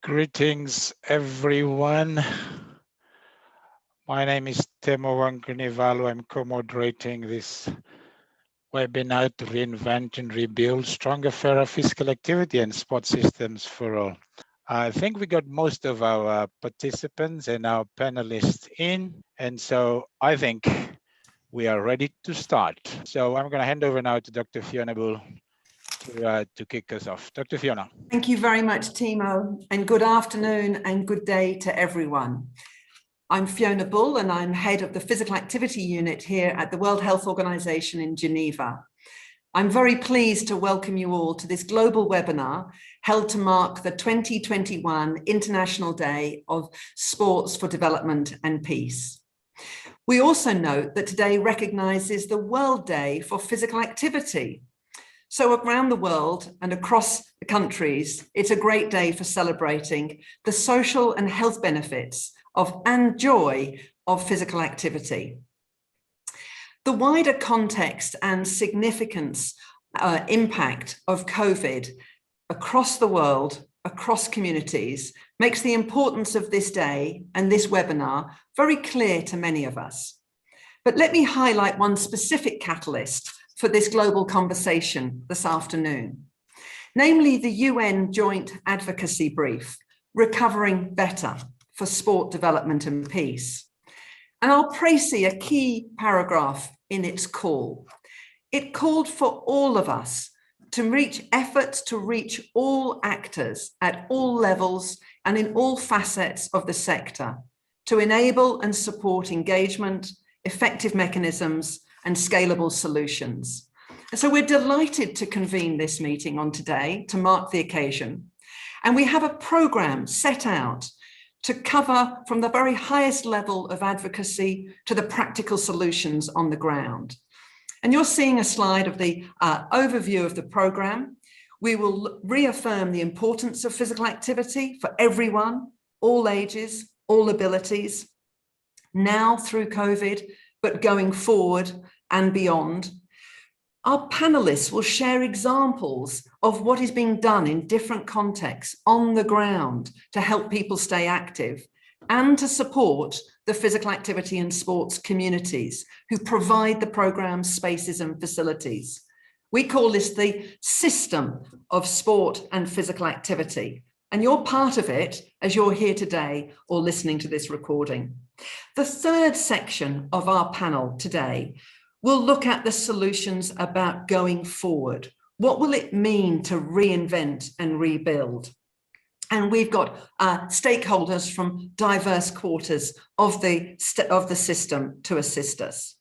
Greetings, everyone. My name is Temo Waqanivalu. I'm co-moderating this webinar to reinvent and rebuild stronger, fairer physical activity and sport systems for all. I think we got most of our participants and our panelists in, and so I think we are ready to start. So I'm going to hand over now to Dr. Fiona Bull to kick us off. Dr. Fiona. Thank you very much, Temo, and good afternoon and good day to everyone. I'm Fiona Bull and I'm head of the Physical Activity Unit here at the World Health Organization in Geneva. I'm very pleased to welcome you all to this global webinar held to mark the 2021 International Day of Sports for Development and Peace. We also note that today recognizes the World Day for Physical Activity. So around the world and across the countries, it's a great day for celebrating the social and health benefits of and joy of physical activity. The wider context and significance impact of COVID across the world, across communities, makes the importance of this day and this webinar very clear to many of us. But let me highlight one specific catalyst for this global conversation this afternoon, namely the UN Joint Advocacy Brief, Recovering Better for Sport Development and Peace. And I'll praise a key paragraph in its call. It called for all of us to reach efforts to reach all actors at all levels and in all facets of the sector to enable and support engagement, effective mechanisms, and scalable solutions. And so we're delighted to convene this meeting on today to mark the occasion. And we have a program set out to cover from the very highest level of advocacy to the practical solutions on the ground. And you're seeing a slide of the overview of the program. We will reaffirm the importance of physical activity for everyone, all ages, all abilities, now through COVID, but going forward and beyond. Our panelists will share examples of what is being done in different contexts on the ground to help people stay active and to support the physical activity and sports communities who provide the programs, spaces and facilities. We call this the system of sport and physical activity. And you're part of it as you're here today or listening to this recording. The third section of our panel today will look at the solutions about going forward. What will it mean to reinvent and rebuild? And we've got stakeholders from diverse quarters of the system to assist us.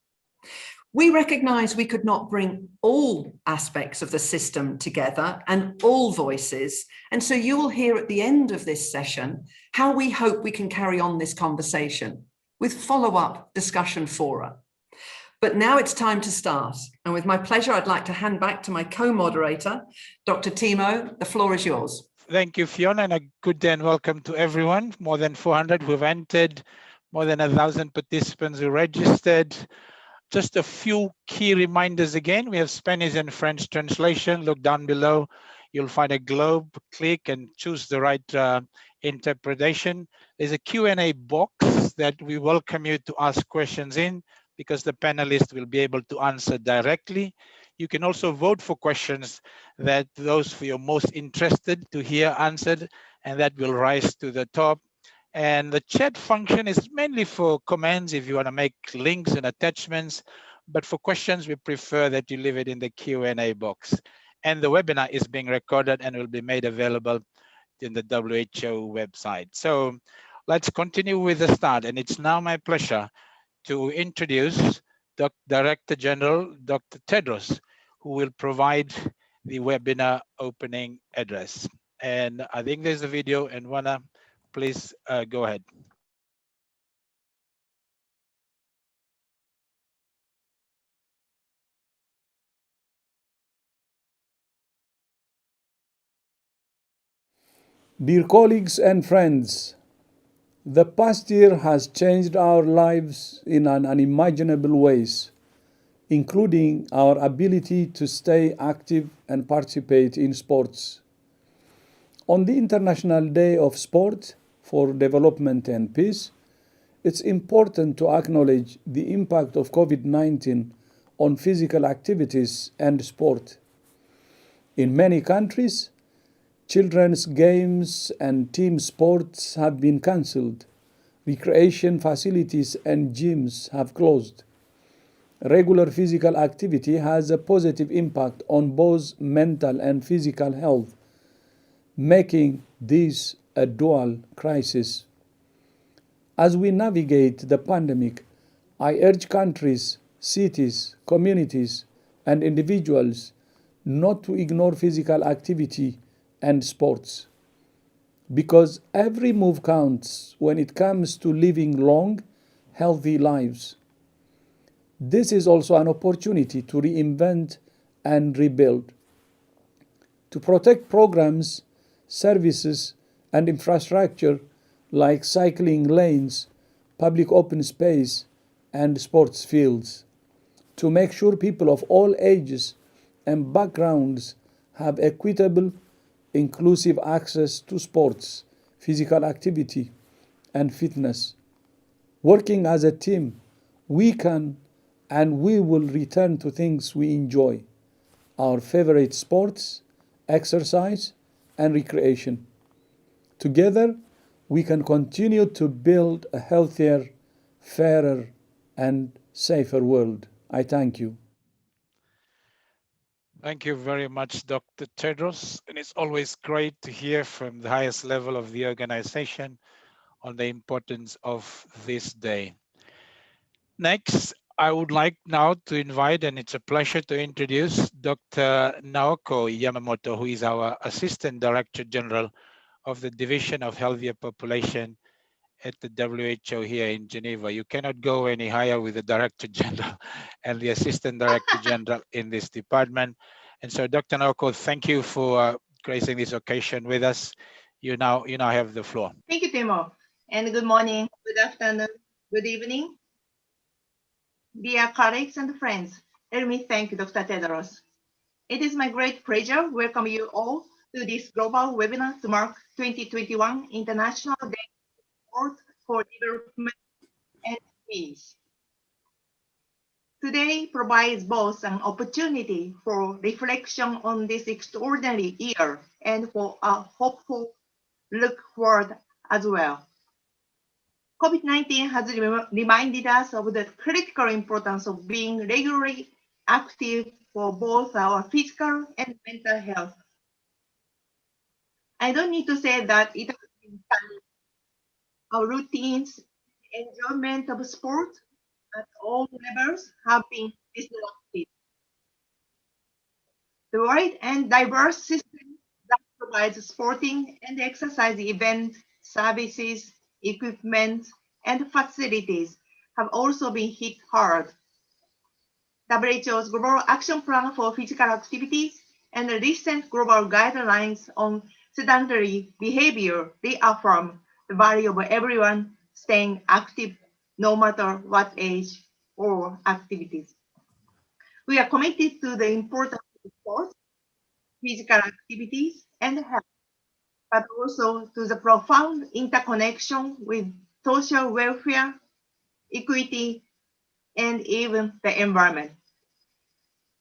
We recognize we could not bring all aspects of the system together and all voices. And so you will hear at the end of this session how we hope we can carry on this conversation with follow-up discussion fora. But now it's time to start. And with my pleasure, I'd like to hand back to my co-moderator, Dr. Temo. The floor is yours. Thank you, Fiona, and a good day and welcome to everyone. More than 400 who've entered, more than 1,000 participants who registered. Just a few key reminders again. We have Spanish and French translation. Look down below. You'll find a globe. Click and choose the right interpretation. There's a Q&A box that we welcome you to ask questions in, because the panelists will be able to answer directly. You can also vote for questions that those who are most interested to hear answered, and that will rise to the top. And the chat function is mainly for comments if you want to make links and attachments, but for questions, we prefer that you leave it in the Q&A box. And the webinar is being recorded and will be made available in the WHO website. So let's continue with the start. And it's now my pleasure to introduce Director General Dr. Tedros, who will provide the webinar opening address. And I think there's a video, and Wana, please go ahead. Dear colleagues and friends, the past year has changed our lives in unimaginable ways, including our ability to stay active and participate in sports. On the International Day of Sport for Development and Peace, it's important to acknowledge the impact of COVID-19 on physical activities and sport. In many countries, children's games and team sports have been cancelled. Recreation facilities and gyms have closed. Regular physical activity has a positive impact on both mental and physical health, making this a dual crisis. As we navigate the pandemic, I urge countries, cities, communities, and individuals not to ignore physical activity and sports, because every move counts when it comes to living long, healthy lives. This is also an opportunity to reinvent and rebuild, to protect programs, services, and infrastructure like cycling lanes, public open space, and sports fields, to make sure people of all ages and backgrounds have equitable, inclusive access to sports, physical activity, and fitness. Working as a team, we can and we will return to things we enjoy: our favorite sports, exercise, and recreation. Together, we can continue to build a healthier, fairer, and safer world. I thank you. Thank you very much, Dr. Tedros. And it's always great to hear from the highest level of the organization on the importance of this day. Next, I would like now to invite, and it's a pleasure to introduce Dr. Naoko Yamamoto, who is our Assistant Director General of the Division of Healthier Population at the WHO here in Geneva. You cannot go any higher with the Director General and the Assistant Director General in this department. And so, Dr. Naoko, thank you for gracing this occasion with us. You now have the floor. Thank you, Temo. And good morning, good afternoon, good evening. Dear colleagues and friends, let me thank Dr. Tedros. It is my great pleasure to welcome you all to this global webinar to mark 2021 International Day of Sport for Development and Peace. Today provides both an opportunity for reflection on this extraordinary year and for a hopeful look forward as well. COVID-19 has reminded us of the critical importance of being regularly active for both our physical and mental health. I don't need to say that it has been challenging. Our routines, enjoyment of sport at all levels have been disrupted. The wide and diverse system that provides sporting and exercise events, services, equipment, and facilities have also been hit hard. WHO's Global Action Plan for Physical Activities and the recent global guidelines on sedentary behavior reaffirm the value of everyone staying active no matter what age or activities. We are committed to the importance of sports, physical activities, and health, but also to the profound interconnection with social welfare, equity, and even the environment.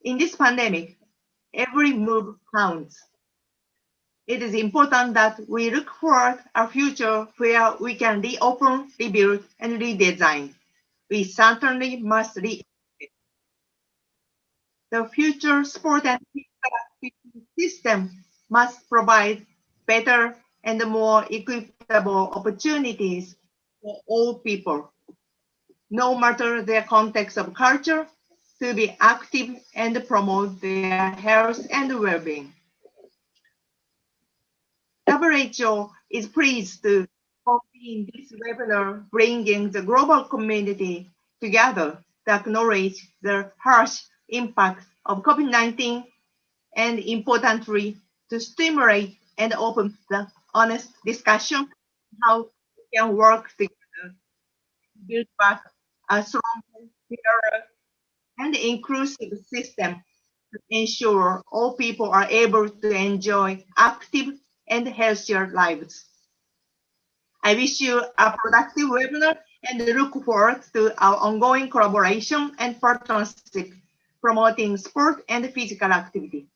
In this pandemic, every move counts. It is important that we look forward a future where we can reopen, rebuild, and redesign. We certainly must reinvent. The future sport and physical activity system must provide better and more equitable opportunities for all people, no matter their context of culture, to be active and promote their health and well-being. WHO is pleased to convene this webinar, bringing the global community together to acknowledge the harsh impact of COVID-19 and, importantly, to stimulate and open the honest discussion on how we can work together to build back a stronger, fairer, and inclusive system to ensure all people are able to enjoy active and healthier lives. I wish you a productive webinar and look forward to our ongoing collaboration and partnership promoting sport and physical activity.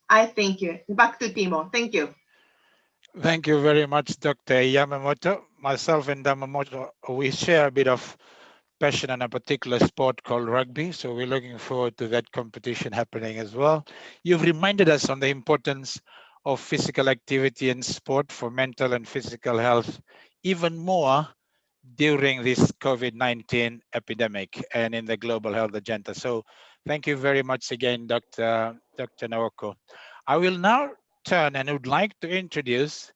I thank you. Back to Temo. Thank you. Thank you very much, Dr. Yamamoto. Myself and Yamamoto, we share a bit of passion in a particular sport called rugby, so we're looking forward to that competition happening as well. You've reminded us on the importance of physical activity and sport for mental and physical health, even more during this COVID-19 epidemic and in the global health agenda. So thank you very much again, Dr. Naoko. I will now turn and would like to introduce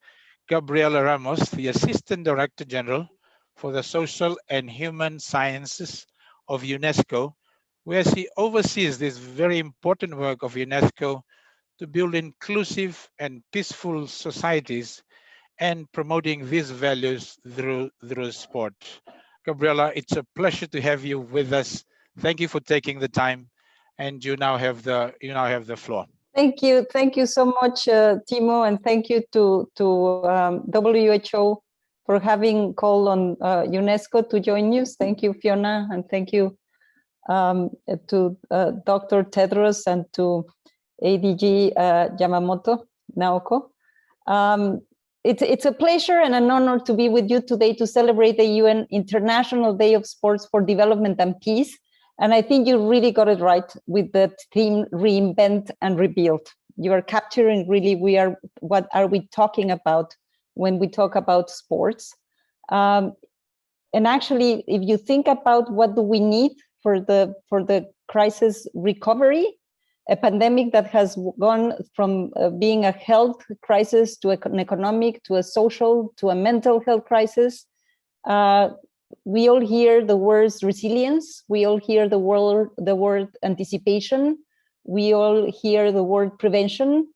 Gabriela Ramos, the Assistant Director General for the Social and Human Sciences of UNESCO, where she oversees this very important work of UNESCO to build inclusive and peaceful societies and promoting these values through sport. Gabriela, it's a pleasure to have you with us. Thank you for taking the time, and you now have the floor. Thank you so much, Temo, and thank you to WHO for having called on UNESCO to join news. Thank you, Fiona, and thank you to Dr. Tedros and to ADG Yamamoto, Naoko. It's a pleasure and an honor to be with you today to celebrate the UN International Day of Sports for Development and Peace. And I think you really got it right with the theme reINVENT and reBUILD. You are capturing really what are we talking about when we talk about sports. And actually, if you think about what do we need for the crisis recovery, a pandemic that has gone from being a health crisis to an economic, to a social, to a mental health crisis. We all hear the words resilience. We all hear the word anticipation. We all hear the word prevention.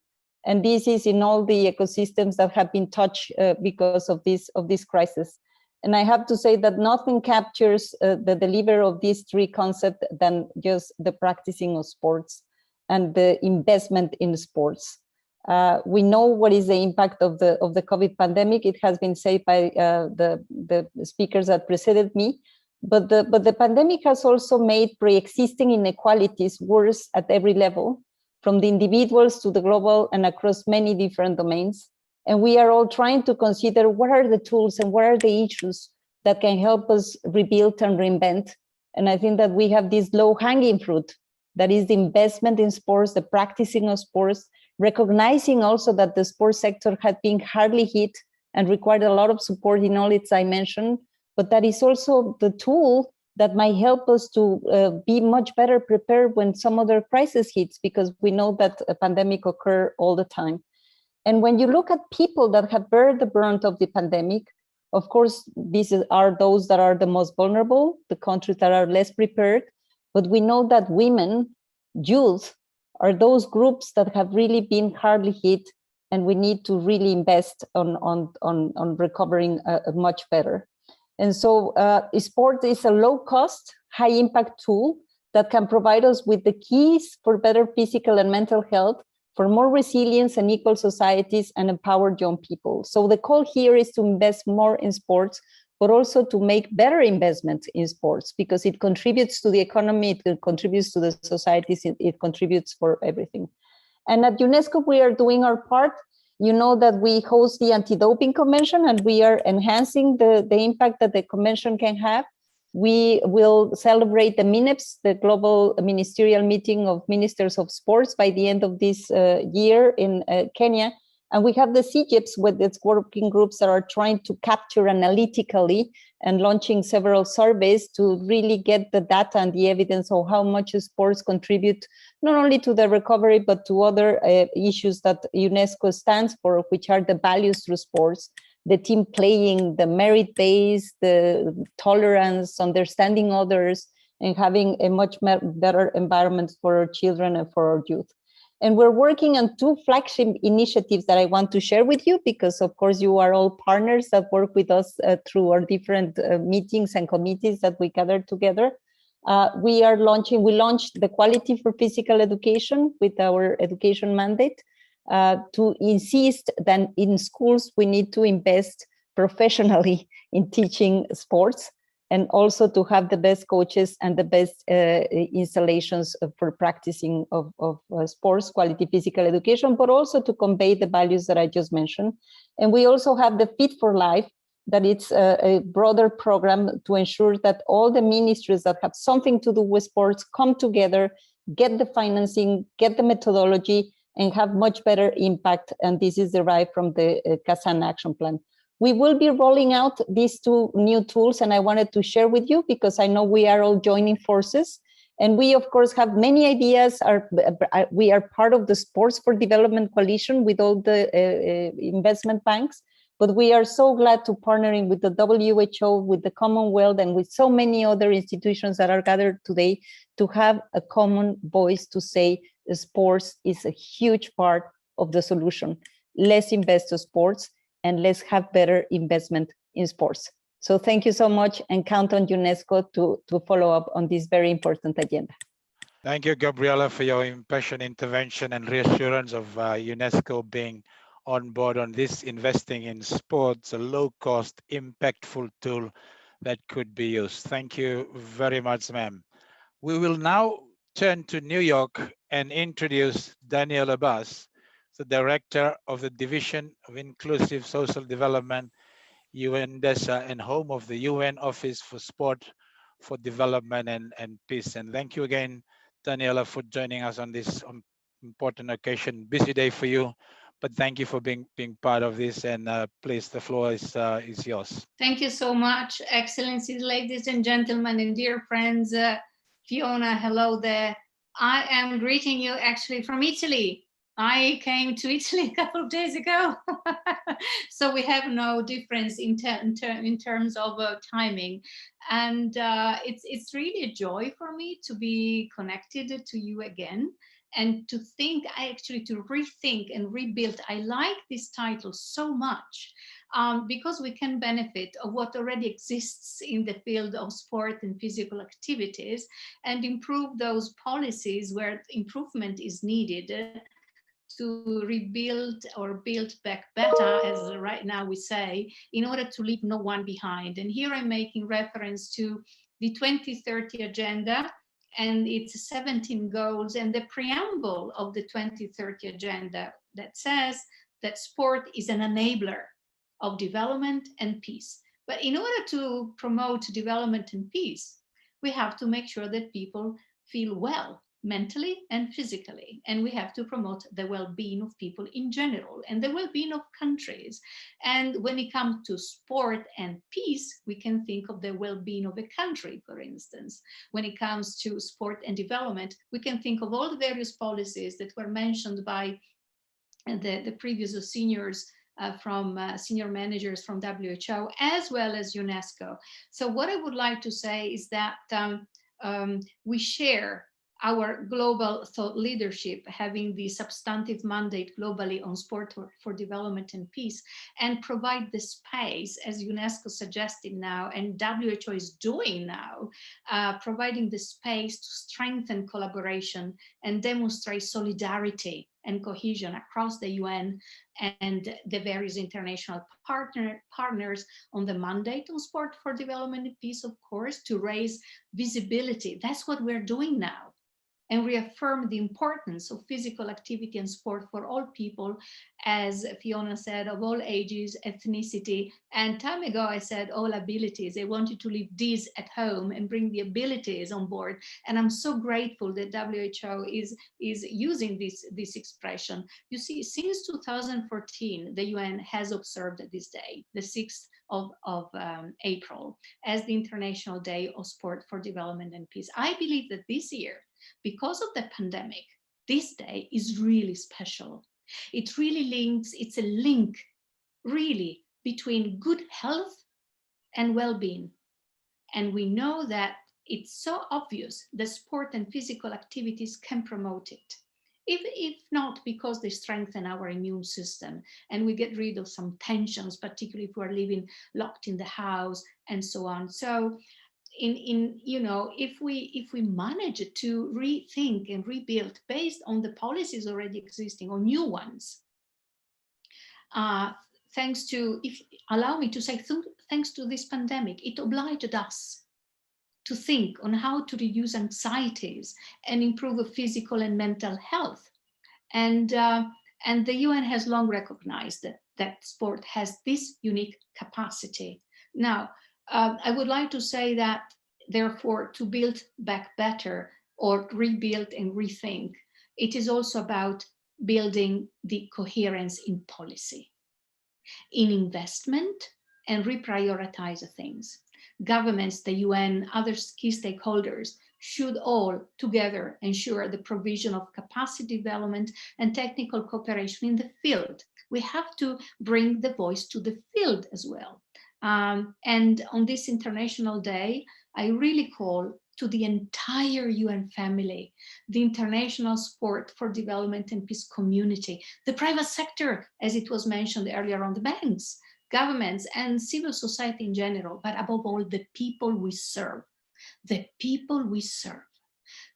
And this is in all the ecosystems that have been touched because of this crisis. And I have to say that nothing captures the delivery of these three concepts than just the practicing of sports and the investment in sports. We know what is the impact of the COVID pandemic. It has been said by the speakers that preceded me, but the pandemic has also made pre-existing inequalities worse at every level, from the individuals to the global and across many different domains. And we are all trying to consider what are the tools and what are the issues that can help us rebuild and reinvent. And I think that we have this low-hanging fruit, that is the investment in sports, the practicing of sports, recognizing also that the sports sector had been hardly hit and required a lot of support in all its dimensions, but that is also the tool that might help us to be much better prepared when some other crisis hits, because we know that a pandemic occurs all the time. And when you look at people that have bear the brunt of the pandemic, of course, these are those that are the most vulnerable, the countries that are less prepared, but we know that women, youth, are those groups that have really been hardly hit, and we need to really invest on recovering much better. And so sport is a low-cost, high-impact tool that can provide us with the keys for better physical and mental health, for more resilience and equal societies, and empowered young people. So the call here is to invest more in sports, but also to make better investments in sports, because it contributes to the economy, it contributes to the societies, it contributes for everything. And at UNESCO, we are doing our part. You know that we host the Anti-Doping Convention, and we are enhancing the impact that the convention can have. We will celebrate the MINEPS, the Global Ministerial Meeting of Ministers of Sports, by the end of this year in Kenya. And we have the CGIPs with its working groups that are trying to capture analytically and launching several surveys to really get the data and the evidence of how much sports contribute, not only to the recovery, but to other issues that UNESCO stands for, which are the values through sports, the team playing, the merit base, the tolerance, understanding others, and having a much better environment for our children and for our youth. And we're working on two flagship initiatives that I want to share with you, because of course you are all partners that work with us through our different meetings and committees that we gather together. We launched the Quality for Physical Education with our education mandate. to insist that in schools we need to invest professionally in teaching sports, and also to have the best coaches and the best installations for practicing of sports, quality physical education, but also to convey the values that I just mentioned. And we also have the Fit for Life, that it's a broader program to ensure that all the ministries that have something to do with sports come together, get the financing, get the methodology, and have much better impact. And this is derived from the Kazan Action Plan. We will be rolling out these two new tools, and I wanted to share with you because I know we are all joining forces. And we, of course, have many ideas. We are part of the Sports for Development Coalition with all the investment banks, but we are so glad to partnering with the WHO, with the Commonwealth, and with so many other institutions that are gathered today to have a common voice to say sports is a huge part of the solution. Let's invest in sports, and let's have better investment in sports. So thank you so much, and count on UNESCO to follow up on this very important agenda. Thank you, Gabriela, for your impassioned intervention and reassurance of UNESCO being on board on this investing in sports, a low-cost, impactful tool that could be used. Thank you very much, ma'am. We will now turn to New York and introduce Daniel Abbas, the Director of the Division of Inclusive Social Development, UNDESA, and home of the UN Office for Sport for Development and Peace. And thank you again, Daniela, for joining us on this important occasion. Busy day for you, but thank you for being part of this. And please, the floor is yours. Thank you so much, Excellencies, ladies and gentlemen, and dear friends. Fiona, hello there. I am greeting you actually from Italy. I came to Italy a couple of days ago, so we have no difference in terms of timing. And it's really a joy for me to be connected to you again, and to think, to rethink and rebuild. I like this title so much because we can benefit of what already exists in the field of sport and physical activities, and improve those policies where improvement is needed, to rebuild or build back better, as right now we say, in order to leave no one behind. And here I'm making reference to the 2030 agenda and its 17 goals, and the preamble of the 2030 agenda that says that sport is an enabler of development and peace. But in order to promote development and peace, we have to make sure that people feel well, mentally and physically, and we have to promote the well-being of people in general and the well-being of countries. And when it comes to sport and peace, we can think of the well-being of a country, for instance. When it comes to sport and development, we can think of all the various policies that were mentioned by the previous seniors from senior managers from WHO, as well as UNESCO. So what I would like to say is that we share our global thought leadership, having the substantive mandate globally on sport for development and peace, and provide the space, as UNESCO suggested now, and WHO is doing now, providing the space to strengthen collaboration and demonstrate solidarity and cohesion across the UN and the various international partners on the mandate on sport for development and peace, of course, to raise visibility. That's what we're doing now, and reaffirm the importance of physical activity and sport for all people, as Fiona said, of all ages, ethnicity, and time ago I said all abilities. I wanted to leave these at home and bring the abilities on board, and I'm so grateful that WHO is using this expression. You see, since 2014, the UN has observed this day, the 6th of April, as the International Day of Sport for Development and Peace. I believe that this year, because of the pandemic, this day is really special. It really links, it's a link really between good health and well-being. And we know that it's so obvious that sport and physical activities can promote it. If not because they strengthen our immune system and we get rid of some tensions, particularly if we're living locked in the house and so on. So if we manage to rethink and rebuild based on the policies already existing or new ones, thanks to, if allow me to say, thanks to this pandemic, it obliged us to think on how to reduce anxieties and improve physical and mental health. And the UN has long recognized that sport has this unique capacity. Now, I would like to say that, therefore, to build back better or rebuild and rethink, it is also about building the coherence in policy, in investment, and reprioritize things. Governments, the UN, other key stakeholders should all together ensure the provision of capacity development and technical cooperation in the field. We have to bring the voice to the field as well. And on this International Day, I really call to the entire UN family, the international sport for development and peace community, the private sector, as it was mentioned earlier on, the banks, governments, and civil society in general, but above all, the people we serve,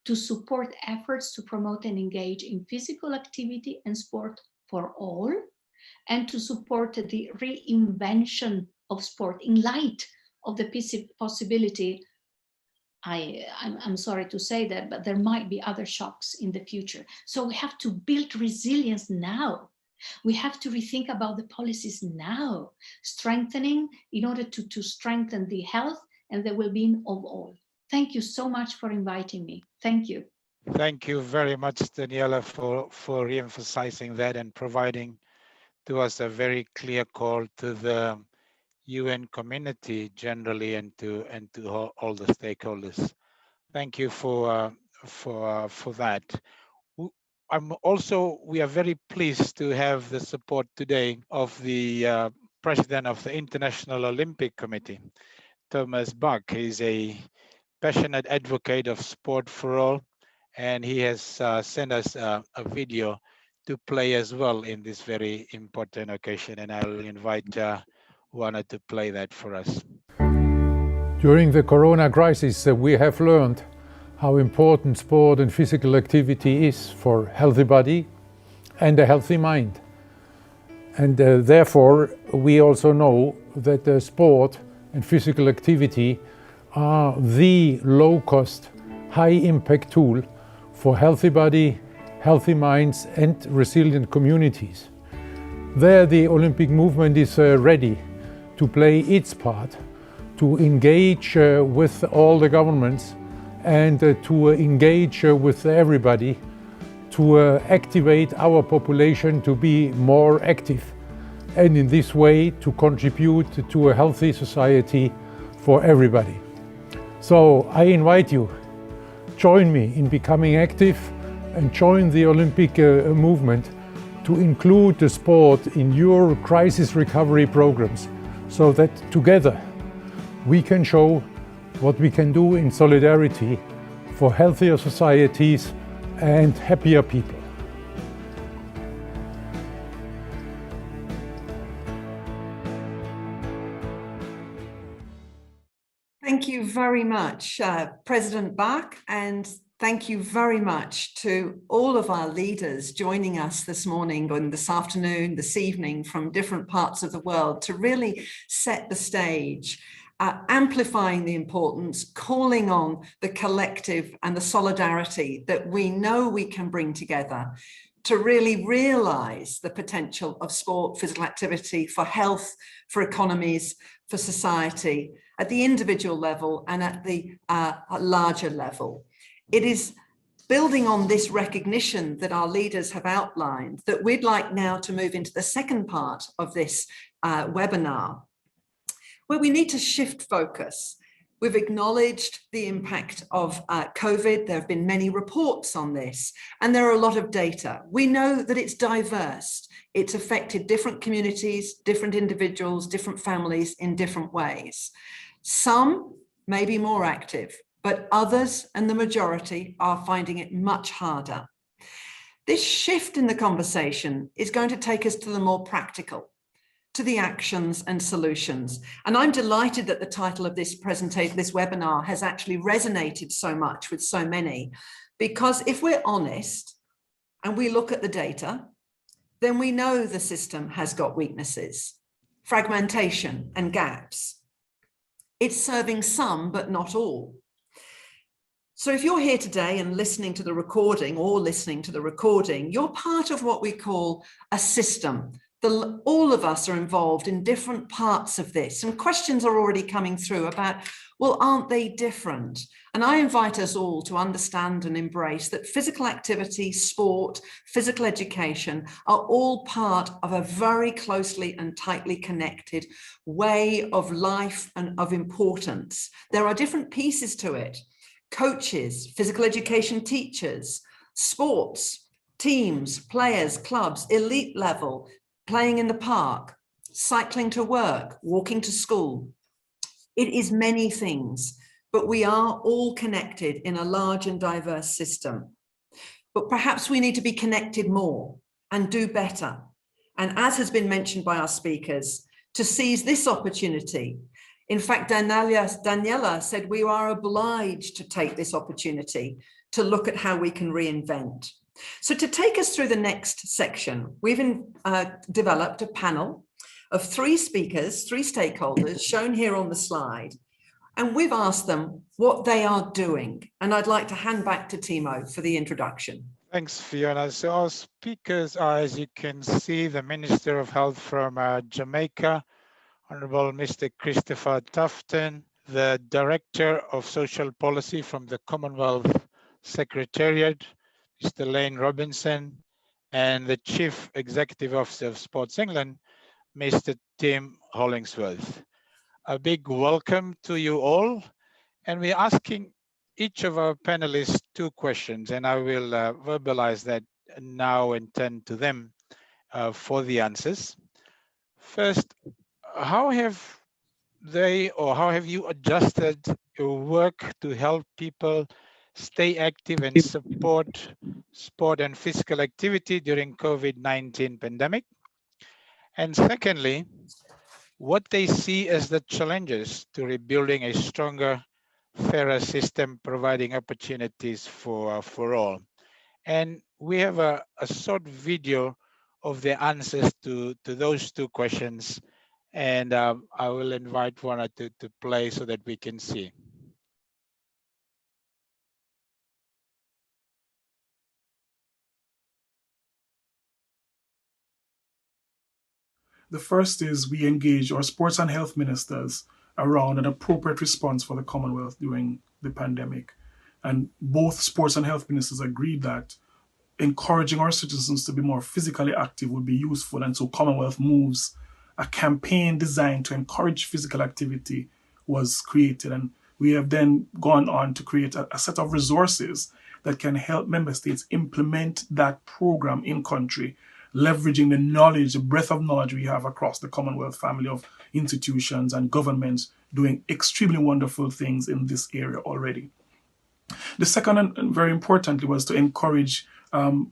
to support efforts to promote and engage in physical activity and sport for all, and to support the reinvention of sport in light of the possibility, I'm sorry to say that, but there might be other shocks in the future. So we have to build resilience now. We have to rethink about the policies now, strengthening in order to strengthen the health and the well-being of all. Thank you so much for inviting me. Thank you. Thank you very much, Daniela, for re-emphasizing that and providing to us a very clear call to the UN community generally and to all the stakeholders. Thank you for that. We are very pleased to have the support today of the president of the International Olympic Committee, Thomas Bach. He's a passionate advocate of sport for all, and he has sent us a video to play as well in this very important occasion, and I'll invite Juana to play that for us. During the corona crisis, we have learned how important sport and physical activity is for a healthy body and a healthy mind. And therefore, we also know that sport and physical activity are the low-cost, high-impact tool for healthy body, healthy minds, and resilient communities. There, the Olympic movement is ready to play its part, to engage with all the governments and to engage with everybody, to activate our population to be more active, and in this way to contribute to a healthy society for everybody. So I invite you, join me in becoming active and join the Olympic movement to include the sport in your crisis recovery programs, so that together we can show what we can do in solidarity for healthier societies and happier people. Thank you very much, President Bach, and thank you very much to all of our leaders joining us this morning and this afternoon, this evening from different parts of the world to really set the stage, amplifying the importance, calling on the collective and the solidarity that we know we can bring together to really realize the potential of sport, physical activity for health, for economies, for society, at the individual level and at the larger level. It is building on this recognition that our leaders have outlined that we'd like now to move into the second part of this webinar, where we need to shift focus. We've acknowledged the impact of COVID. There have been many reports on this, and there are a lot of data. We know that it's diverse. It's affected different communities, different individuals, different families in different ways. Some may be more active, but others and the majority are finding it much harder. This shift in the conversation is going to take us to the more practical. to the actions and solutions. And I'm delighted that the title of this presentation, this webinar, has actually resonated so much with so many, because if we're honest and we look at the data, then we know the system has got weaknesses, fragmentation and gaps. It's serving some, but not all. So if you're here today and listening to the recording, you're part of what we call a system. All of us are involved in different parts of this, and questions are already coming through about, well, aren't they different? And I invite us all to understand and embrace that physical activity, sport, physical education are all part of a very closely and tightly connected way of life and of importance. There are different pieces to it. Coaches, physical education teachers, sports, teams, players, clubs, elite level, playing in the park, cycling to work, walking to school. It is many things, but we are all connected in a large and diverse system. But perhaps we need to be connected more and do better. And as has been mentioned by our speakers, to seize this opportunity. In fact, Daniela said we are obliged to take this opportunity to look at how we can reinvent. So to take us through the next section, we've developed a panel of 3 speakers, 3 stakeholders shown here on the slide, and we've asked them what they are doing. And I'd like to hand back to Temo for the introduction. Thanks, Fiona. So our speakers are, as you can see, the Minister of Health from Jamaica, Honorable Mr. Christopher Tufton, the Director of Social Policy from the Commonwealth Secretariat, Mr. Lane Robinson, and the Chief Executive Officer of Sports England, Mr. Tim Hollingsworth. A big welcome to you all. And we're asking each of our panelists 2 questions, and I will verbalize that now and turn to them for the answers. First, how have you adjusted your work to help people stay active and support sport and physical activity during COVID-19 pandemic? And secondly, what they see as the challenges to rebuilding a stronger, fairer system, providing opportunities for all. And we have a short video of the answers to those 2 questions. And I will invite Fiona to play so that we can see. The first is we engage our sports and health ministers around an appropriate response for the Commonwealth during the pandemic. And both sports and health ministers agreed that encouraging our citizens to be more physically active would be useful. And so Commonwealth Moves, a campaign designed to encourage physical activity, was created. And we have then gone on to create a set of resources that can help member states implement that program in country, leveraging the knowledge, the breadth of knowledge we have across the Commonwealth family of institutions and governments doing extremely wonderful things in this area already. The second, and very importantly, was to encourage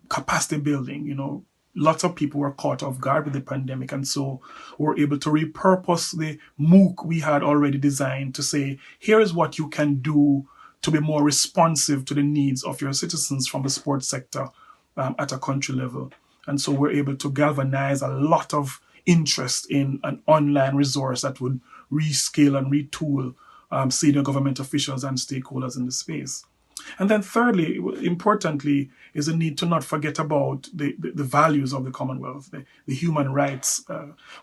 capacity building. You know, lots of people were caught off guard with the pandemic, and so we're able to repurpose the MOOC we had already designed to say, here is what you can do to be more responsive to the needs of your citizens from the sports sector at a country level. And so we're able to galvanize a lot of interest in an online resource that would rescale and retool senior government officials and stakeholders in the space. And then thirdly, importantly, is the need to not forget about the values of the Commonwealth, the human rights.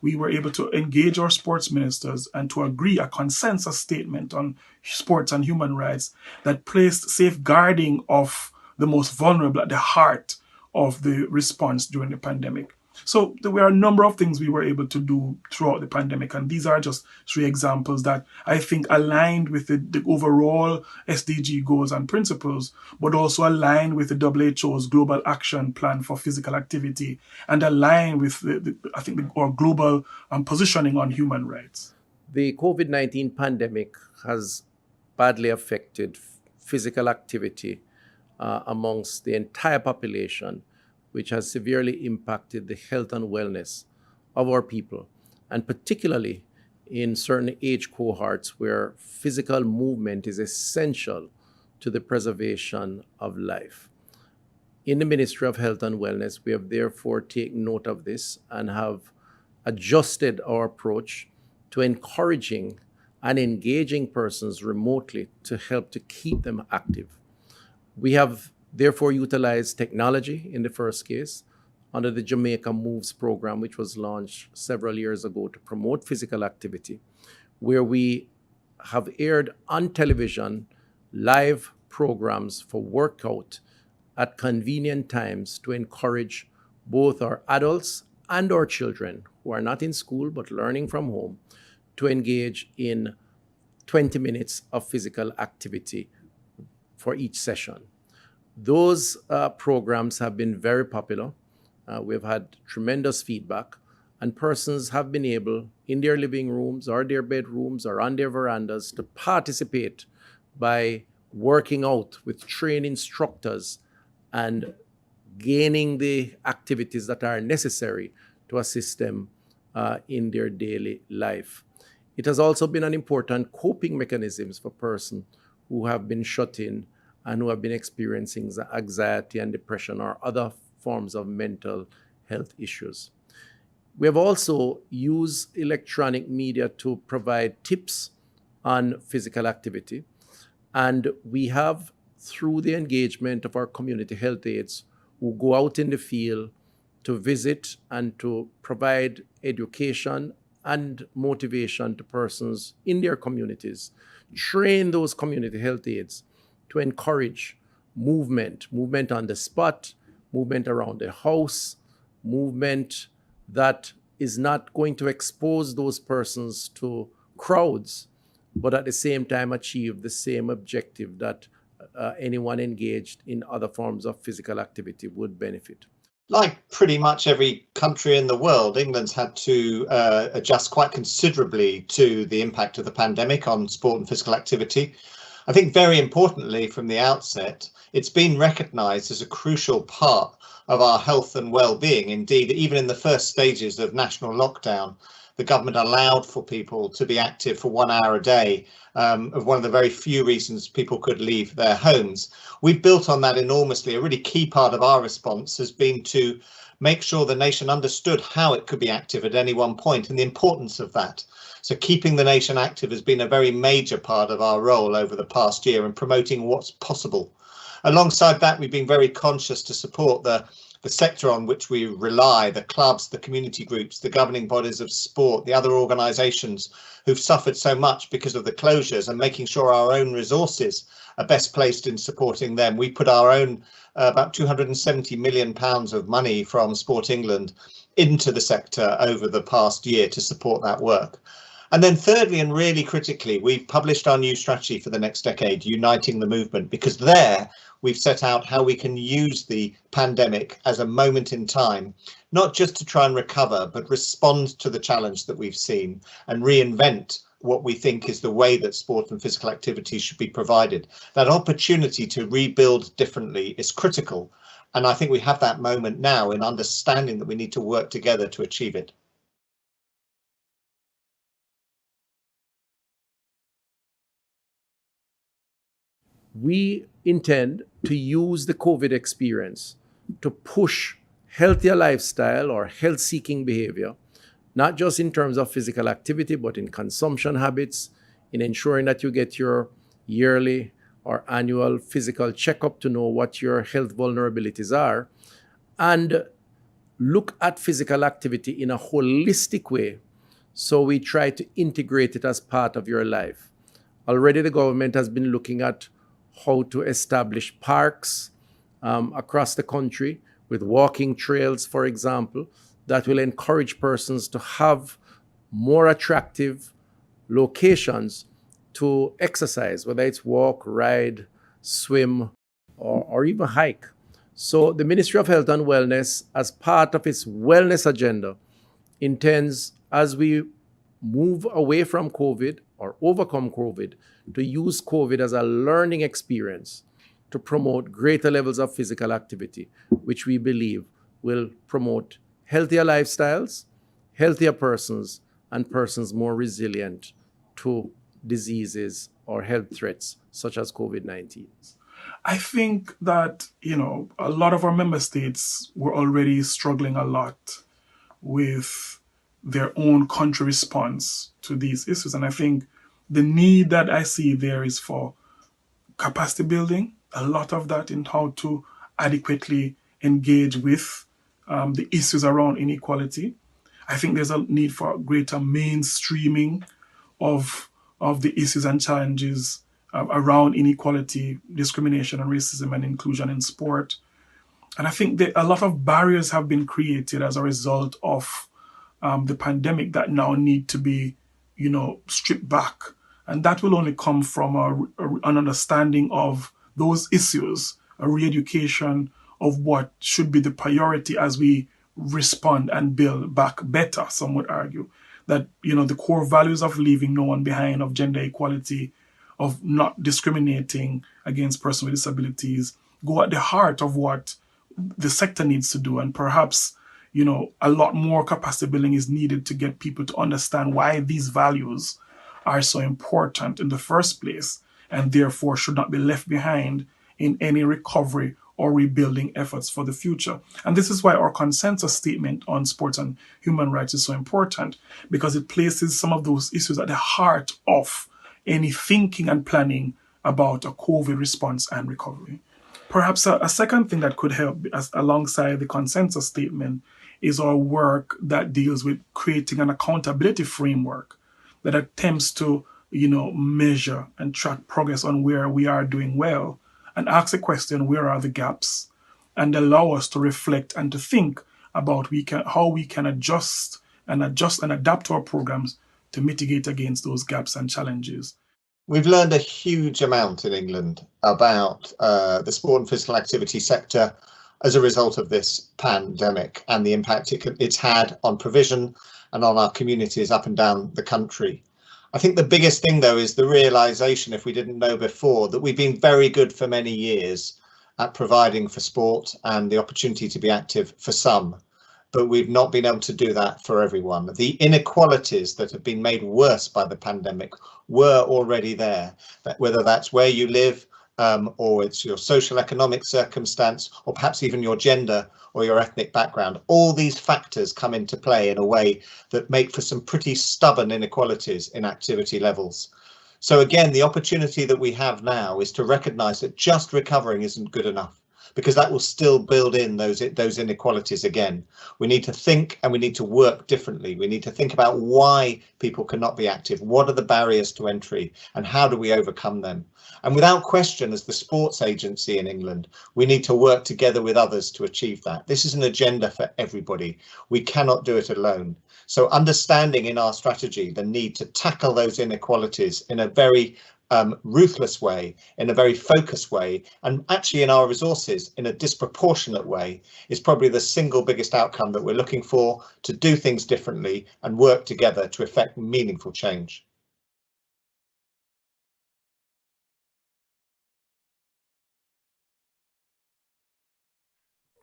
We were able to engage our sports ministers and to agree a consensus statement on sports and human rights that placed safeguarding of the most vulnerable at the heart of the response during the pandemic. So there were a number of things we were able to do throughout the pandemic, and these are just 3 examples that I think aligned with the overall SDG goals and principles, but also aligned with the WHO's Global Action Plan for Physical Activity, and aligned with our global positioning on human rights. The COVID-19 pandemic has badly affected physical activity amongst the entire population, which has severely impacted the health and wellness of our people. and particularly in certain age cohorts where physical movement is essential to the preservation of life. In the Ministry of Health and Wellness, we have therefore taken note of this and have adjusted our approach to encouraging and engaging persons remotely to help to keep them active. We have therefore utilized technology in the first case under the Jamaica Moves program, which was launched several years ago to promote physical activity, where we have aired on television live programs for workout at convenient times to encourage both our adults and our children who are not in school but learning from home to engage in 20 minutes of physical activity for each session. Those programs have been very popular. We've had tremendous feedback, and persons have been able, in their living rooms or their bedrooms or on their verandas, to participate by working out with trained instructors and gaining the activities that are necessary to assist them in their daily life. It has also been an important coping mechanism for persons who have been shut in and who have been experiencing anxiety and depression or other forms of mental health issues. We have also used electronic media to provide tips on physical activity. And we have, through the engagement of our community health aides who go out in the field to visit and to provide education and motivation to persons in their communities, train those community health aides to encourage movement on the spot, movement around the house, movement that is not going to expose those persons to crowds, but at the same time achieve the same objective that anyone engaged in other forms of physical activity would benefit. Like pretty much every country in the world, England's had to adjust quite considerably to the impact of the pandemic on sport and physical activity. I think very importantly from the outset, it's been recognised as a crucial part of our health and well-being. Indeed, even in the first stages of national lockdown, the government allowed for people to be active for 1 hour a day, of one of the very few reasons people could leave their homes. We've built on that enormously. A really key part of our response has been to make sure the nation understood how it could be active at any one point and the importance of that. So keeping the nation active has been a very major part of our role over the past year in promoting what's possible. Alongside that, we've been very conscious to support the sector on which we rely, the clubs, the community groups, the governing bodies of sport, the other organisations who've suffered so much because of the closures, and making sure our own resources are best placed in supporting them. We put our own about £270 million of money from Sport England into the sector over the past year to support that work. And then thirdly, and really critically, we've published our new strategy for the next decade, Uniting the Movement, because there we've set out how we can use the pandemic as a moment in time, not just to try and recover, but respond to the challenge that we've seen and reinvent what we think is the way that sport and physical activity should be provided. That opportunity to rebuild differently is critical. And I think we have that moment now in understanding that we need to work together to achieve it. We intend to use the COVID experience to push healthier lifestyle or health-seeking behavior, not just in terms of physical activity, but in consumption habits, in ensuring that you get your yearly or annual physical checkup to know what your health vulnerabilities are, and look at physical activity in a holistic way. So we try to integrate it as part of your life. Already the government has been looking at how to establish parks across the country with walking trails, for example, that will encourage persons to have more attractive locations to exercise, whether it's walk, ride, swim, or even hike. So the Ministry of Health and Wellness, as part of its wellness agenda, intends, as we move away from COVID or overcome COVID, to use COVID as a learning experience to promote greater levels of physical activity, which we believe will promote healthier lifestyles, healthier persons, and persons more resilient to diseases or health threats such as COVID-19? I think that, a lot of our member states were already struggling a lot with their own country response to these issues. And I think the need that I see there is for capacity building, a lot of that in how to adequately engage with the issues around inequality. I think there's a need for greater mainstreaming of the issues and challenges around inequality, discrimination, and racism and inclusion in sport. And I think that a lot of barriers have been created as a result of the pandemic that now need to be, stripped back. And that will only come from an understanding of those issues, a re-education of what should be the priority as we respond and build back better, some would argue. That, the core values of leaving no one behind, of gender equality, of not discriminating against persons with disabilities, go at the heart of what the sector needs to do. And perhaps, a lot more capacity building is needed to get people to understand why these values are so important in the first place, and therefore should not be left behind in any recovery or rebuilding efforts for the future. And this is why our consensus statement on sports and human rights is so important, because it places some of those issues at the heart of any thinking and planning about a COVID response and recovery. Perhaps a second thing that could help alongside the consensus statement is our work that deals with creating an accountability framework that attempts to, measure and track progress on where we are doing well, and ask the question, where are the gaps, and allow us to reflect and to think about how we can adjust and adapt our programs to mitigate against those gaps and challenges. We've learned a huge amount in England about the sport and physical activity sector as a result of this pandemic and the impact it's had on provision and on our communities up and down the country. I think the biggest thing, though, is the realization, if we didn't know before, that we've been very good for many years at providing for sport and the opportunity to be active for some, but we've not been able to do that for everyone. The inequalities that have been made worse by the pandemic were already there, whether that's where you live, or it's your social economic circumstance, or perhaps even your gender or your ethnic background. All these factors come into play in a way that make for some pretty stubborn inequalities in activity levels. So again, the opportunity that we have now is to recognise that just recovering isn't good enough, because that will still build in those inequalities again. We need to think and we need to work differently. We need to think about why people cannot be active. What are the barriers to entry and how do we overcome them? And without question, as the sports agency in England, we need to work together with others to achieve that. This is an agenda for everybody. We cannot do it alone. So understanding in our strategy the need to tackle those inequalities in a very ruthless way, in a very focused way, and actually in our resources in a disproportionate way is probably the single biggest outcome that we're looking for, to do things differently and work together to effect meaningful change.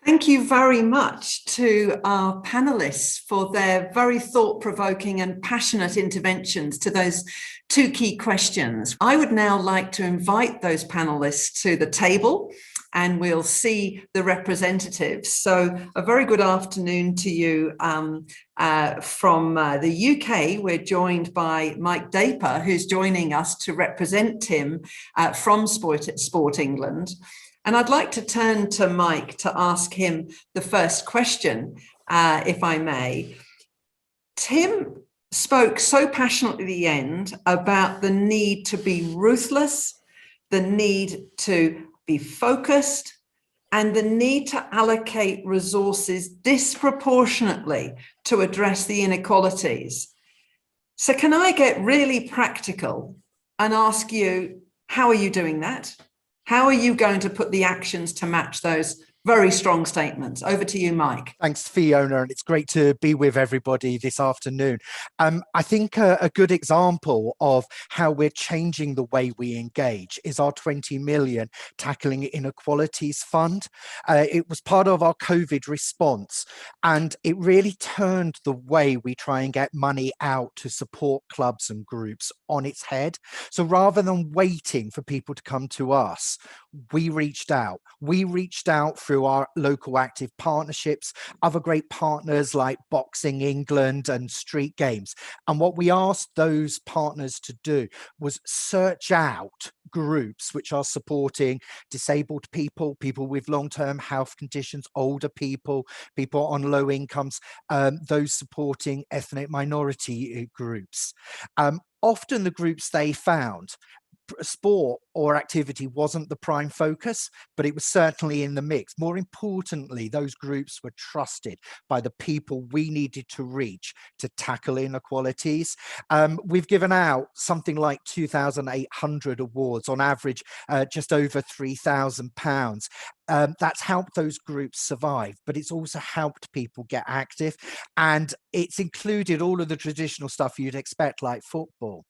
Thank you very much to our panelists for their very thought-provoking and passionate interventions to those two key questions. I would now like to invite those panelists to the table and we'll see the representatives. So a very good afternoon to you from the UK. We're joined by Mike Daper, who's joining us to represent Tim from Sport England. And I'd like to turn to Mike to ask him the first question, if I may. Tim spoke so passionately at the end about the need to be ruthless, the need to be focused, and the need to allocate resources disproportionately to address the inequalities. So can I get really practical and ask you, how are you doing that? How are you going to put the actions to match those Very strong statements. Over to you, Mike. Thanks, Fiona, and it's great to be with everybody this afternoon. I think a good example of how we're changing the way we engage is our 20 million Tackling Inequalities Fund. It was part of our COVID response, and it really turned the way we try and get money out to support clubs and groups on its head. So rather than waiting for people to come to us, we reached out. We reached out through our local active partnerships, other great partners like Boxing England and Street Games. And what we asked those partners to do was search out groups which are supporting disabled people, people with long-term health conditions, older people, people on low incomes, those supporting ethnic minority groups. Often the groups they found, sport or activity wasn't the prime focus, but it was certainly in the mix. More importantly, those groups were trusted by the people we needed to reach to tackle inequalities. We've given out something like 2,800 awards, on average just over £3,000. That's helped those groups survive, but it's also helped people get active, and it's included all of the traditional stuff you'd expect, like football.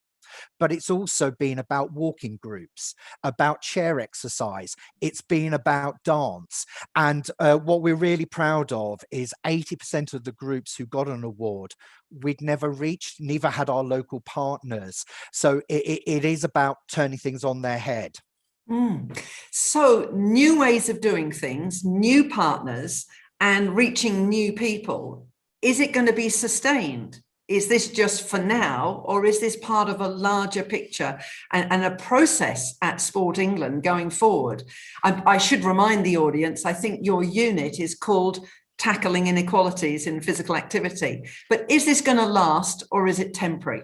But it's also been about walking groups, about chair exercise. It's been about dance. And what we're really proud of is 80% of the groups who got an award we'd never reached, neither had our local partners. So it is about turning things on their head. So new ways of doing things, new partners, and reaching new people. Is it going to be sustained? Is this just for now, or is this part of a larger picture and a process at Sport England going forward? I should remind the audience, I think your unit is called Tackling Inequalities in Physical Activity. But is this going to last, or is it temporary?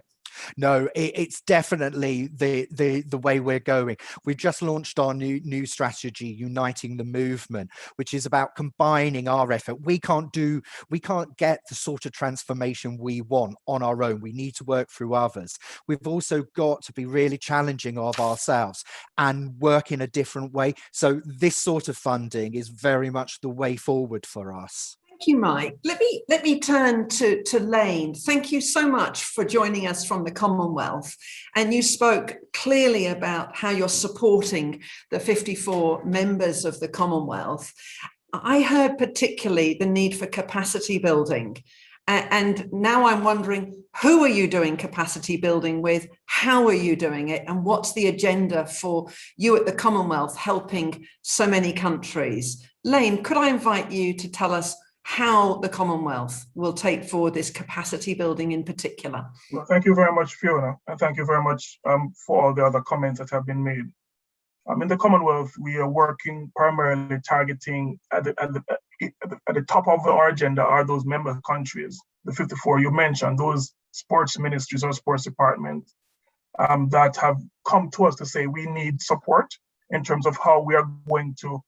No, it's definitely the way we're going. We've just launched our new strategy, Uniting the Movement, which is about combining our effort. We can't get the sort of transformation we want on our own. We need to work through others. We've also got to be really challenging of ourselves and work in a different way. So this sort of funding is very much the way forward for us. Thank you, Mike. Let me turn to Lane. Thank you so much for joining us from the Commonwealth. And you spoke clearly about how you're supporting the 54 members of the Commonwealth. I heard particularly the need for capacity building. And now I'm wondering, who are you doing capacity building with? How are you doing it? And what's the agenda for you at the Commonwealth helping so many countries? Lane, could I invite you to tell us how the Commonwealth will take forward this capacity building in particular? Well, thank you very much, Fiona, and thank you very much for all the other comments that have been made. In the Commonwealth, we are working primarily targeting at the top of our agenda are those member countries, the 54 you mentioned, those sports ministries or sports departments that have come to us to say we need support in terms of how we are going to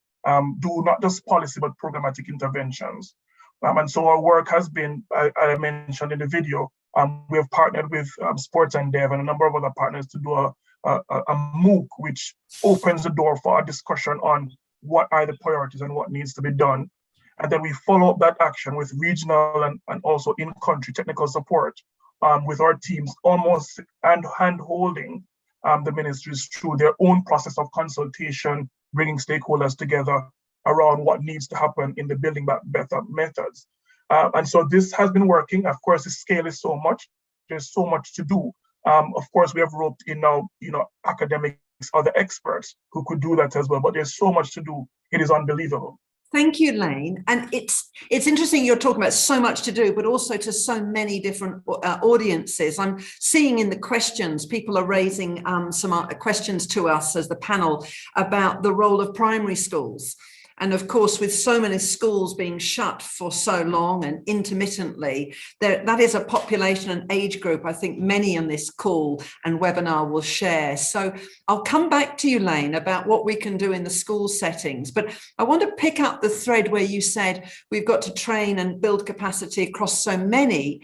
do not just policy, but programmatic interventions. And so our work has been, I mentioned in the video, we have partnered with Sports and Dev and a number of other partners to do a MOOC, which opens the door for a discussion on what are the priorities and what needs to be done. And then we follow up that action with regional and also in-country technical support with our teams, almost hand-holding the ministries through their own process of consultation, bringing stakeholders together around what needs to happen in the building back better methods. And so this has been working. Of course, the scale is so much, there's so much to do. Of course, we have roped in now, academics, other experts who could do that as well, but there's so much to do. It is unbelievable. Thank you, Lane. And it's interesting you're talking about so much to do, but also to so many different audiences. I'm seeing in the questions, people are raising some questions to us as the panel about the role of primary schools. And of course, with so many schools being shut for so long and intermittently, that is a population and age group I think many on this call and webinar will share. So I'll come back to you, Lane, about what we can do in the school settings. But I want to pick up the thread where you said we've got to train and build capacity across so many,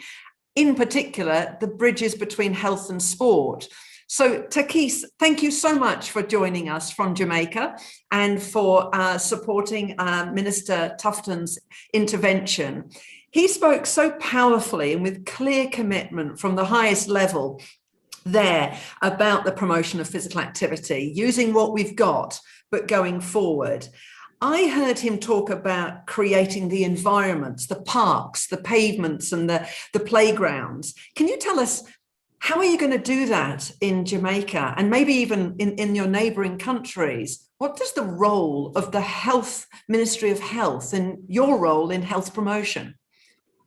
in particular, the bridges between health and sport. So Takis, thank you so much for joining us from Jamaica and for supporting Minister Tufton's intervention. He spoke so powerfully and with clear commitment from the highest level there about the promotion of physical activity, using what we've got, but going forward. I heard him talk about creating the environments, the parks, the pavements and the playgrounds. Can you tell us, how are you going to do that in Jamaica and maybe even in your neighboring countries? What does the role of the Ministry of Health and your role in health promotion?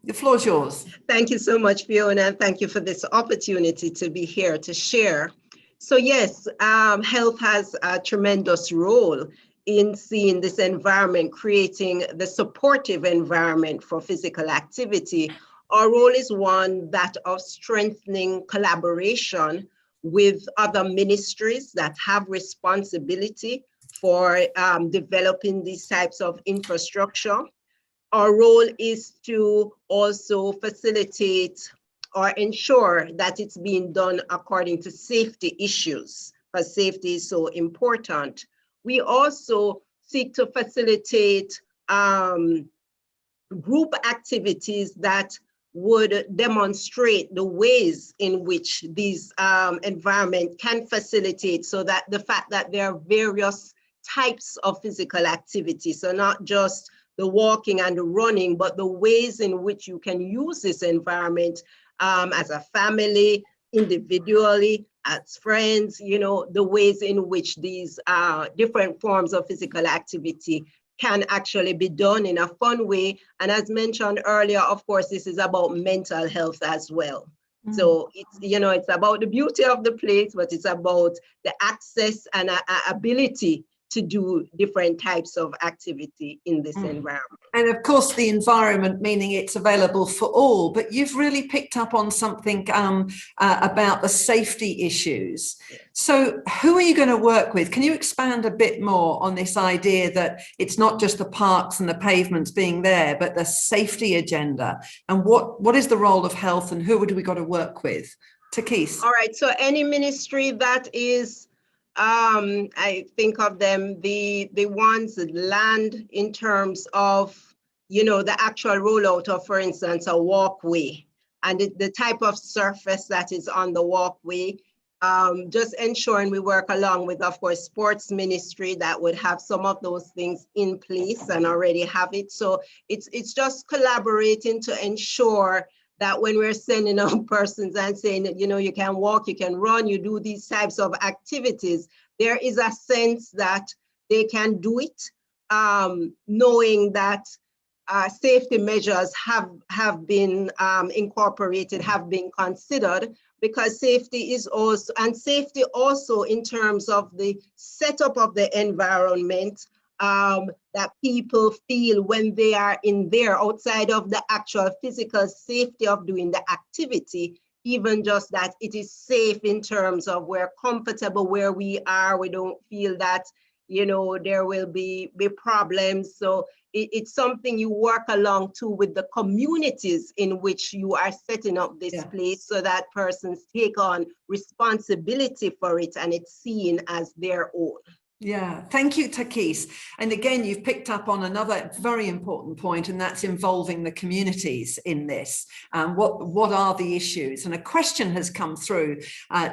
The floor is yours. Thank you so much, Fiona, and thank you for this opportunity to be here to share. So yes, health has a tremendous role in seeing this environment, creating the supportive environment for physical activity. Our role is one that of strengthening collaboration with other ministries that have responsibility for developing these types of infrastructure. Our role is to also facilitate or ensure that it's being done according to safety issues, because safety is so important. We also seek to facilitate group activities that would demonstrate the ways in which these environment can facilitate, so that the fact that there are various types of physical activity, so not just the walking and the running, but the ways in which you can use this environment as a family, individually, as friends, you know, the ways in which these different forms of physical activity can actually be done in a fun way. And as mentioned earlier, of course, this is about mental health as well. So it's, you know, it's about the beauty of the place, but it's about the access and ability to do different types of activity in this environment. And of course, the environment, meaning it's available for all, but you've really picked up on something about the safety issues. So who are you going to work with? Can you expand a bit more on this idea that it's not just the parks and the pavements being there, but the safety agenda? And what is the role of health and who would we got to work with? Takis. All right, so any ministry that is I think of them, the ones that land in terms of, you know, the actual rollout of, for instance, a walkway and the type of surface that is on the walkway, just ensuring we work along with, of course, sports ministry that would have some of those things in place and already have it. So it's just collaborating to ensure that when we're sending out persons and saying that, you know, you can walk, you can run, you do these types of activities, there is a sense that they can do it, knowing that safety measures have been incorporated, have been considered, because safety is also, and safety also in terms of the setup of the environment, that people feel when they are in there, outside of the actual physical safety of doing the activity, even just that it is safe in terms of we're comfortable where we are, we don't feel that, you know, there will be problems. So it's something you work along to with the communities in which you are setting up this place, so that persons take on responsibility for it and it's seen as their own. Yeah, thank you, Takis. And again, you've picked up on another very important point, and that's involving the communities in this. What are the issues? And a question has come through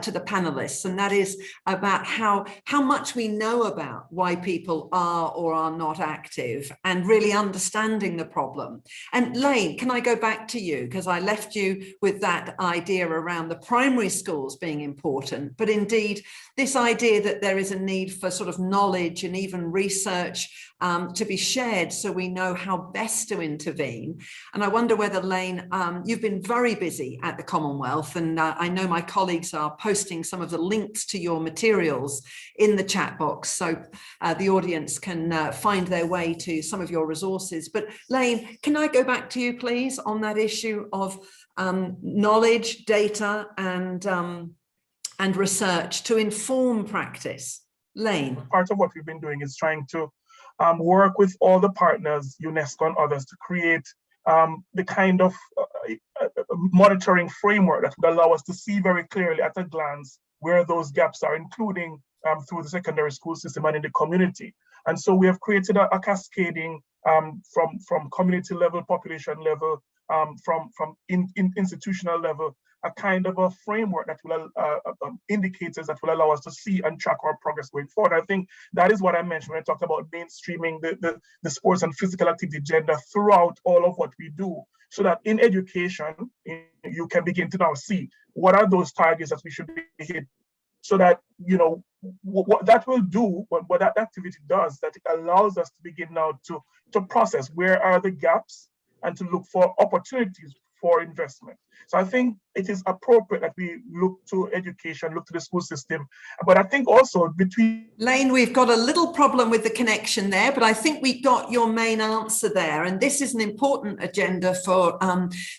to the panelists, and that is about how much we know about why people are or are not active, and really understanding the problem. And Lane, can I go back to you? Because I left you with that idea around the primary schools being important, but indeed this idea that there is a need for sort of knowledge and even research to be shared, so we know how best to intervene. And I wonder whether, Lane, you've been very busy at the Commonwealth, and I know my colleagues are posting some of the links to your materials in the chat box, so the audience can find their way to some of your resources. But Lane, can I go back to you, please, on that issue of knowledge, data, and research to inform practice? Lane. Part of what we've been doing is trying to work with all the partners, UNESCO and others, to create the kind of monitoring framework that would allow us to see very clearly at a glance where those gaps are, including through the secondary school system and in the community. And so we have created a cascading from community level, population level, from institutional level, a kind of a framework that will indicators that will allow us to see and track our progress going forward. I think that is what I mentioned when I talked about mainstreaming the sports and physical activity agenda throughout all of what we do, so that in education, you can begin to now see what are those targets that we should be hitting, so that, you know, what that will do, what that activity does, that it allows us to begin now to process where are the gaps and to look for opportunities for investment. So I think it is appropriate that we look to education, look to the school system, but I think also between... Lane, we've got a little problem with the connection there, but I think we got your main answer there. And this is an important agenda for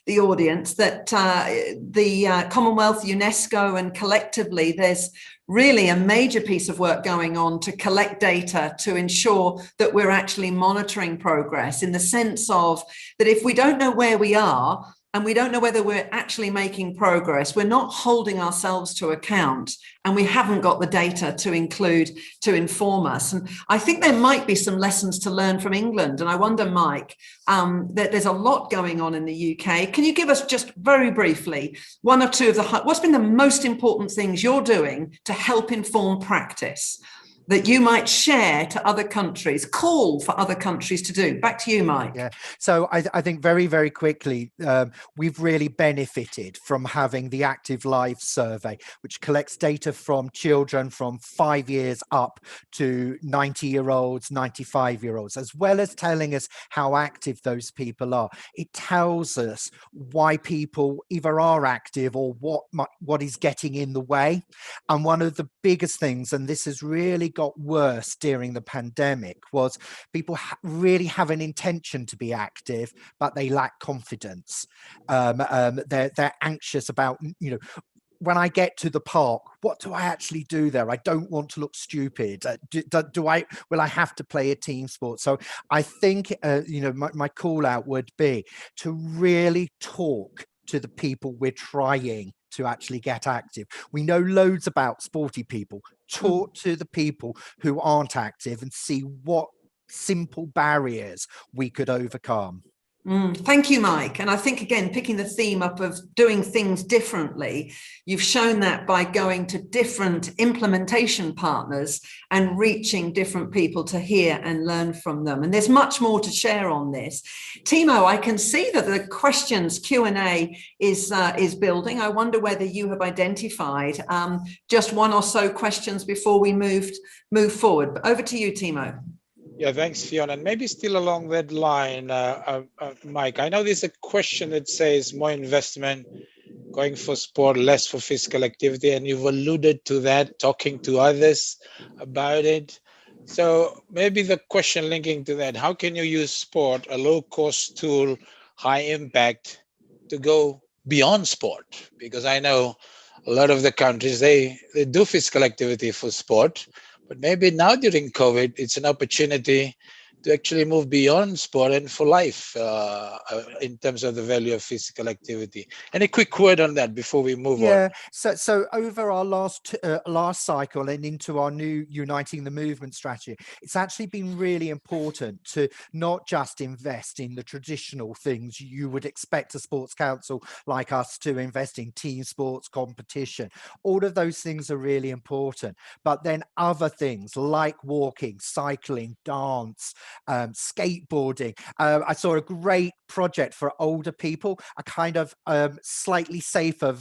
the audience, that the Commonwealth, UNESCO, and collectively, there's really a major piece of work going on to collect data to ensure that we're actually monitoring progress, in the sense of that if we don't know where we are, and we don't know whether we're actually making progress, we're not holding ourselves to account, and we haven't got the data to include, to inform us. And I think there might be some lessons to learn from England. And I wonder, Mike, that there's a lot going on in the UK. Can you give us just very briefly one or two of what's been the most important things you're doing to help inform practice that you might share to other countries, call for other countries to do? Back to you, Mike. Yeah, so I think very, very quickly, we've really benefited from having the Active Lives Survey, which collects data from children from 5 years up to 90-year-olds, 95-year-olds, as well as telling us how active those people are. It tells us why people either are active or what is getting in the way. And one of the biggest things, and this has really got worse during the pandemic, was people really have an intention to be active, but they lack confidence. They're anxious about, you know, when I get to the park, what do I actually do there? I don't want to look stupid. Will I have to play a team sport? So I think, you know, my call out would be to really talk to the people we're trying to actually get active. We know loads about sporty people. Talk to the people who aren't active and see what simple barriers we could overcome. Thank you, Mike. And I think, again, picking the theme up of doing things differently, you've shown that by going to different implementation partners and reaching different people to hear and learn from them. And there's much more to share on this. Temo, I can see that the questions Q&A is building. I wonder whether you have identified just one or so questions before we move forward. But over to you, Temo. Yeah, thanks, Fiona. And maybe still along that line, Mike, I know there's a question that says more investment going for sport, less for physical activity, and you've alluded to that, talking to others about it. So maybe the question linking to that, how can you use sport, a low-cost tool, high impact, to go beyond sport? Because I know a lot of the countries, they do physical activity for sport, but maybe now during COVID, it's an opportunity to actually move beyond sport and for life in terms of the value of physical activity. And a quick word on that before we move on. So over our last cycle and into our new Uniting the Movement strategy, it's actually been really important to not just invest in the traditional things you would expect a sports council like us to invest in: team sports, competition. All of those things are really important, but then other things like walking, cycling, dance, skateboarding. I saw a great project for older people, a kind of slightly safer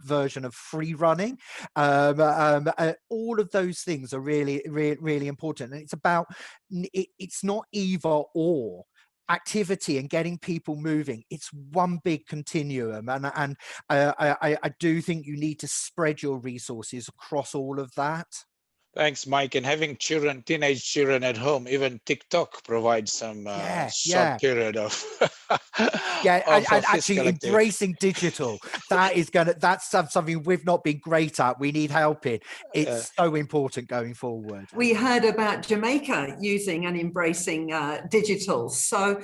version of free running. All of those things are really important, and it's about, it's not either or. Activity and getting people moving, it's one big continuum, and I do think you need to spread your resources across all of that. Thanks, Mike. And having children, teenage children at home, even TikTok provides some short period of and actually physical activity. embracing digital. That's something we've not been great at. We need help in. It's so important going forward. We heard about Jamaica using and embracing digital. So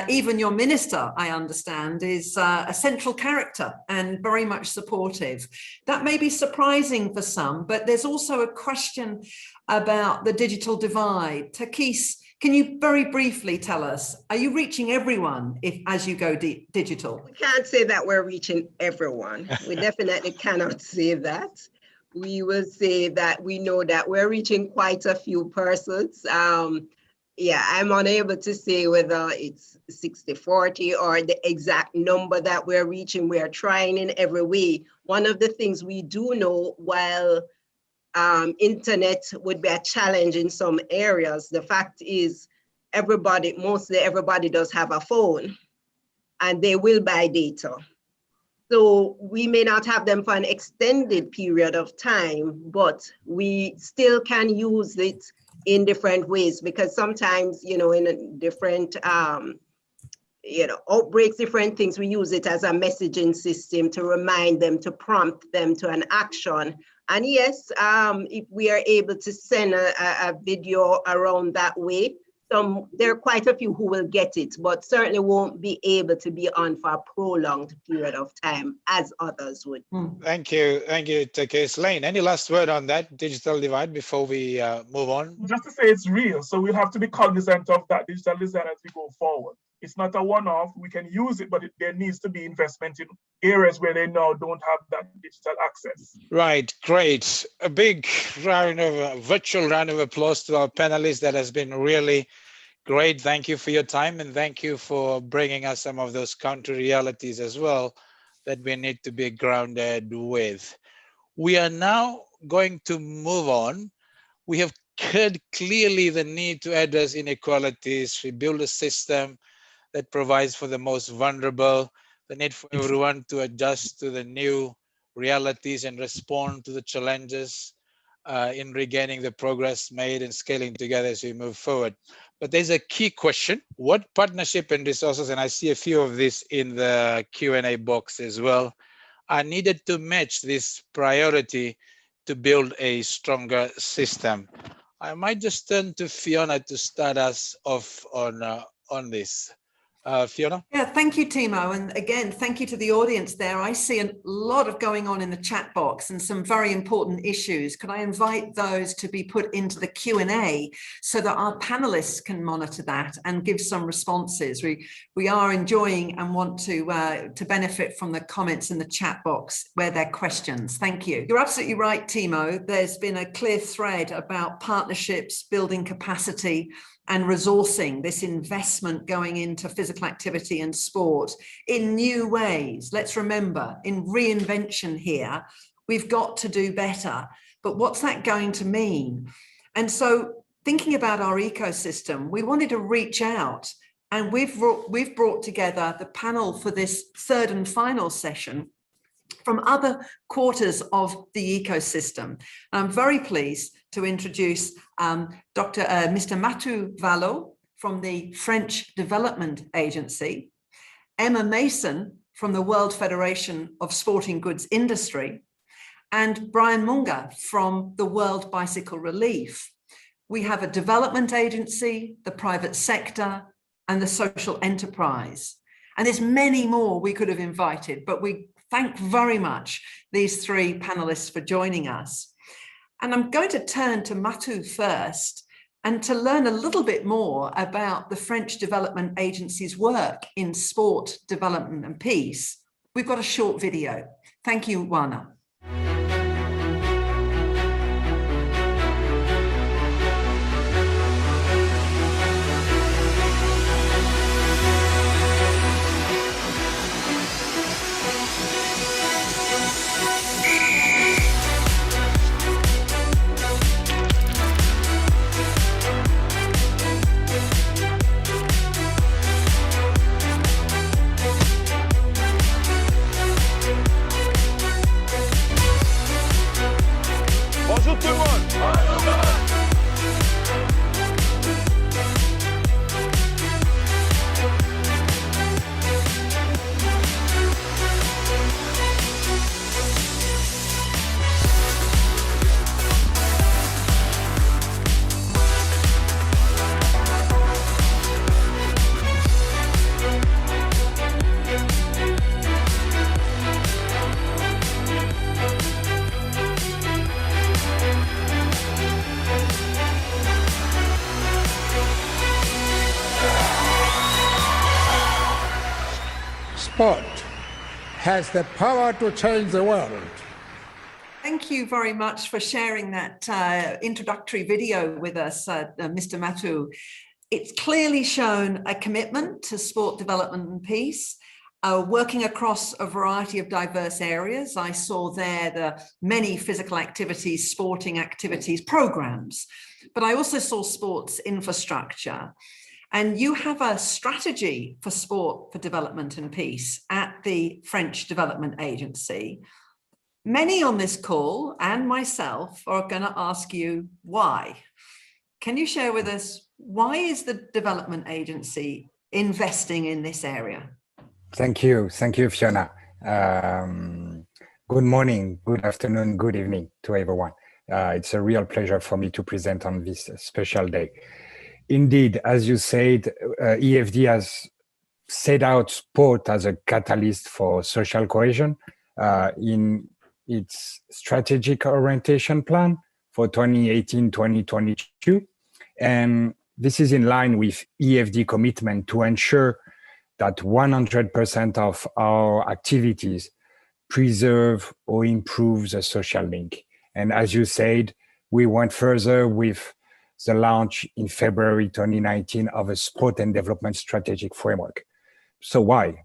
even your minister, I understand, is a central character and very much supportive. That may be surprising for some, but there's also a question about the digital divide. Takis, can you very briefly tell us, are you reaching everyone as you go digital? We can't say that we're reaching everyone. We definitely cannot say that. We will say that we know that we're reaching quite a few persons. Yeah, I'm unable to say whether it's 60-40 or the exact number that we're reaching. We are trying in every way. One of the things we do know, while internet would be a challenge in some areas, the fact is mostly everybody does have a phone and they will buy data. So we may not have them for an extended period of time, but we still can use it in different ways, because sometimes, in different, outbreaks, different things, we use it as a messaging system to remind them, to prompt them to an action. And yes, if we are able to send a video around that way, there are quite a few who will get it, but certainly won't be able to be on for a prolonged period of time as others would. Thank you, Takis. Lane, any last word on that digital divide before we move on? Just to say it's real, so we'll have to be cognizant of that digital divide as we go forward. It's not a one-off. We can use it, but there needs to be investment in areas where they now don't have that digital access. Right, great. A big virtual round of applause to our panelists. That has been really great. Thank you for your time, and thank you for bringing us some of those counter realities as well that we need to be grounded with. We are now going to move on. We have heard clearly the need to address inequalities, rebuild a system that provides for the most vulnerable, the need for everyone to adjust to the new realities and respond to the challenges in regaining the progress made and scaling together as we move forward. But there's a key question: what partnership and resources, and I see a few of this in the Q&A box as well, are needed to match this priority to build a stronger system? I might just turn to Fiona to start us off on this. Fiona? Yeah, thank you, Temo. And again, thank you to the audience there. I see a lot of going on in the chat box and some very important issues. Could I invite those to be put into the Q&A so that our panelists can monitor that and give some responses? We are enjoying and want to benefit from the comments in the chat box where they're questions. Thank you. You're absolutely right, Temo. There's been a clear thread about partnerships, building capacity, and resourcing, this investment going into physical activity and sport in new ways. Let's remember, in reinvention here, we've got to do better. But what's that going to mean? And so thinking about our ecosystem, we wanted to reach out, and we've brought together the panel for this third and final session from other quarters of the ecosystem. I'm very pleased to introduce Mr. Waqanivalu from the French Development Agency, Emma Mason from the World Federation of Sporting Goods Industry, and Brian Munga from the World Bicycle Relief. We have a development agency, the private sector, and the social enterprise. And there's many more we could have invited, but we thank very much these three panelists for joining us. And I'm going to turn to Matu first and to learn a little bit more about the French Development Agency's work in sport, development and peace. We've got a short video. Thank you, Wana. sport has the power to change the world. Thank you very much for sharing that introductory video with us, Mr. Matu. It's clearly shown a commitment to sport development and peace, working across a variety of diverse areas. I saw there the many physical activities, sporting activities, programs, but I also saw sports infrastructure. And you have a strategy for sport for development and peace at the French Development Agency. Many on this call and myself are going to ask you why. Can you share with us, why is the Development Agency investing in this area? Thank you, Fiona. Good morning, good afternoon, good evening to everyone. It's a real pleasure for me to present on this special day. Indeed, as you said, EFD has set out sport as a catalyst for social cohesion in its strategic orientation plan for 2018-2022. And this is in line with EFD commitment to ensure that 100% of our activities preserve or improve the social link. And as you said, we went further with the launch in February 2019 of a sport and development strategic framework. So why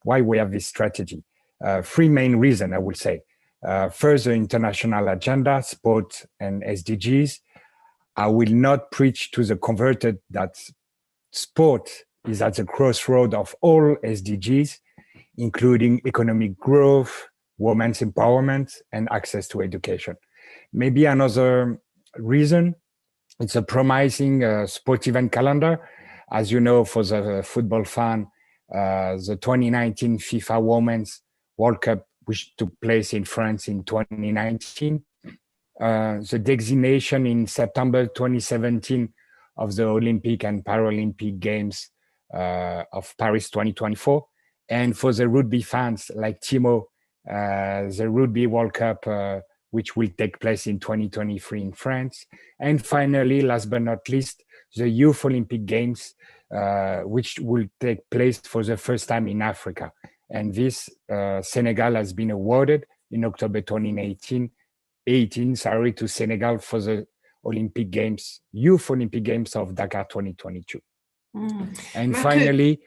we have this strategy? Three main reasons, I would say. First, the international agenda, sport and SDGs. I will not preach to the converted that sport is at the crossroad of all SDGs, including economic growth, women's empowerment, and access to education. Maybe another reason, it's a promising sport event calendar. As you know, for the football fan, the 2019 FIFA Women's World Cup, which took place in France in 2019, the designation in September 2017 of the Olympic and Paralympic Games of Paris 2024. And for the rugby fans like Temo, the Rugby World Cup, which will take place in 2023 in France. And finally, last but not least, the Youth Olympic Games, which will take place for the first time in Africa. And this, Senegal has been awarded in October 2018 to Senegal for the Olympic Games, Youth Olympic Games of Dakar 2022. And finally,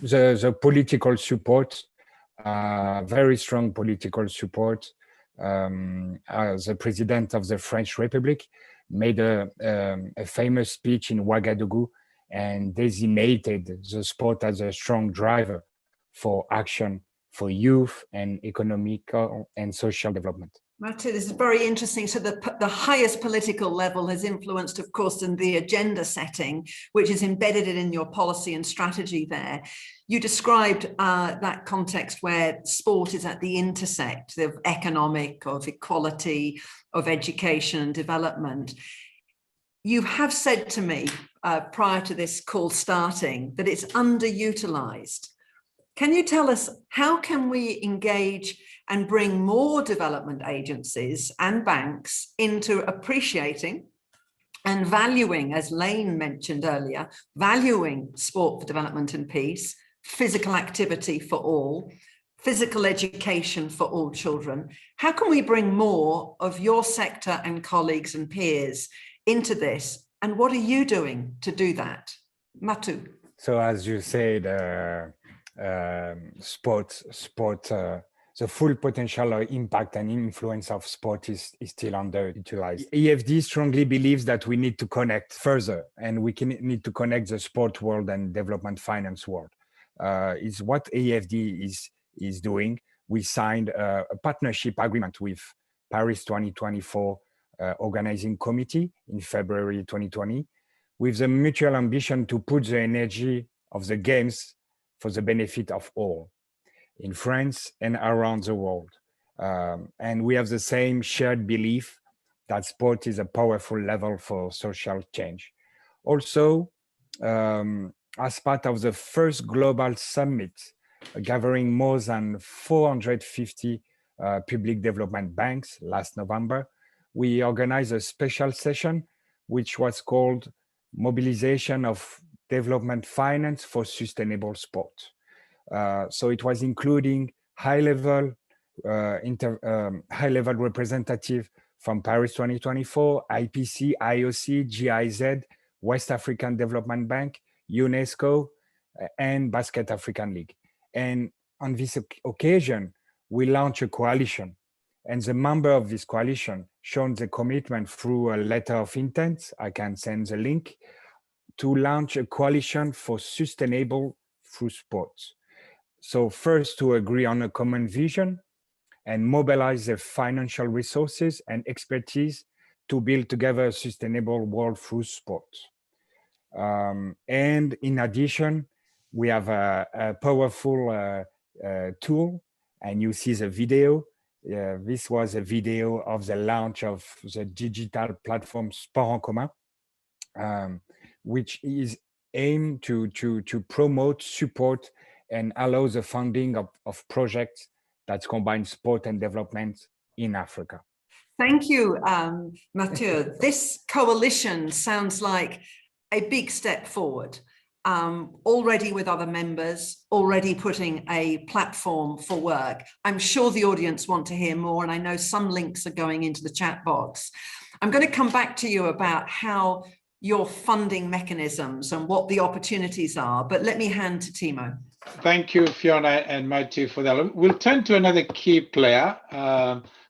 the political support, very strong political support. The president of the French Republic made a famous speech in Ouagadougou and designated the sport as a strong driver for action for youth and economic and social development. Matu, this is very interesting. So the highest political level has influenced, of course, in the agenda setting, which is embedded in your policy and strategy there. You described that context where sport is at the intersect of economic, of equality, of education and development. You have said to me prior to this call starting that it's underutilized. Can you tell us, how can we engage and bring more development agencies and banks into appreciating and valuing, as Lane mentioned earlier, valuing sport for development and peace, physical activity for all, physical education for all children? How can we bring more of your sector and colleagues and peers into this? And what are you doing to do that? Matu. So as you said, the full potential or impact and influence of sport is still underutilized. EFD strongly believes that we need to connect further, and we need to connect the sport world and development finance world. Is what EFD is doing. We signed a partnership agreement with Paris 2024 organizing committee in February 2020, with the mutual ambition to put the energy of the games for the benefit of all in France and around the world. And we have the same shared belief that sport is a powerful level for social change. Also, as part of the first global summit, gathering more than 450 public development banks last November, we organized a special session, which was called Mobilization of Development Finance for Sustainable Sport. So it was including high-level representative from Paris 2024, IPC, IOC, GIZ, West African Development Bank, UNESCO, and Basket African League. And on this occasion, we launched a coalition. And the member of this coalition shown the commitment through a letter of intent, I can send the link, to launch a coalition for sustainable through sports. So first to agree on a common vision and mobilize their financial resources and expertise to build together a sustainable world through sports. And in addition, we have a powerful tool, and you see the video. This was a video of the launch of the digital platform Sport en Commun, which is aimed to promote, support, and allow the funding of projects that combine sport and development in Africa. Thank you, Mathieu. This coalition sounds like a big step forward. Already with other members, already putting a platform for work. I'm sure the audience want to hear more, and I know some links are going into the chat box. I'm going to come back to you about how your funding mechanisms and what the opportunities are, but let me hand to Temo. Thank you, Fiona and Mathieu, for that. We'll turn to another key player,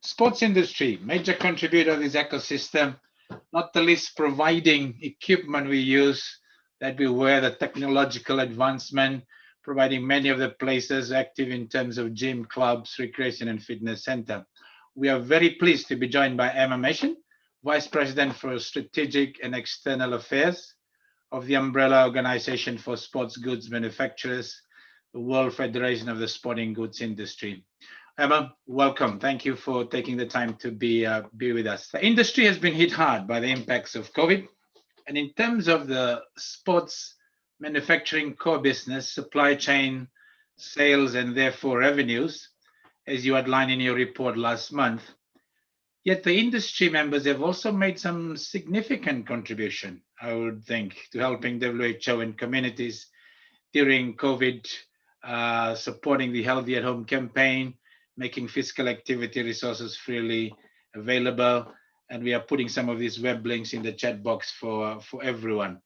sports industry, major contributor to this ecosystem, not the least providing equipment we use, that we wear, the technological advancement, providing many of the places active in terms of gym, clubs, recreation and fitness center. We are very pleased to be joined by Emma Mason, Vice President for Strategic and External Affairs of the umbrella organization for sports goods manufacturers, the World Federation of the Sporting Goods Industry. Emma, welcome. Thank you for taking the time to be with us. The industry has been hit hard by the impacts of COVID. And in terms of the sports manufacturing core business, supply chain, sales, and therefore revenues, as you outlined in your report last month, yet the industry members have also made some significant contribution, I would think, to helping WHO and communities during COVID, supporting the Healthy at Home campaign, making physical activity resources freely available. And we are putting some of these web links in the chat box for everyone.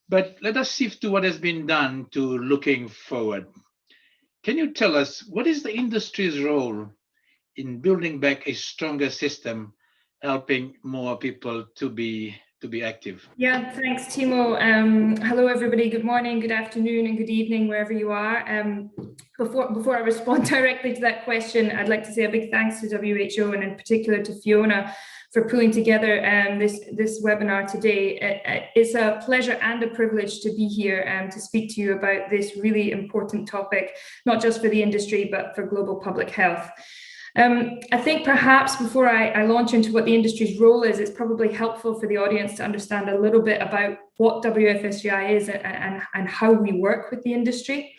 But let us shift to what has been done to looking forward. Can you tell us what is the industry's role in building back a stronger system, helping more people to be active? Yeah, thanks, Temo. Hello, everybody. Good morning, good afternoon, and good evening, wherever you are. Before I respond directly to that question, I'd like to say a big thanks to WHO and in particular to Fiona for pulling together this webinar today. It's a pleasure and a privilege to be here to speak to you about this really important topic, not just for the industry, but for global public health. I think perhaps before I launch into what the industry's role is, it's probably helpful for the audience to understand a little bit about what WFSGI is and how we work with the industry.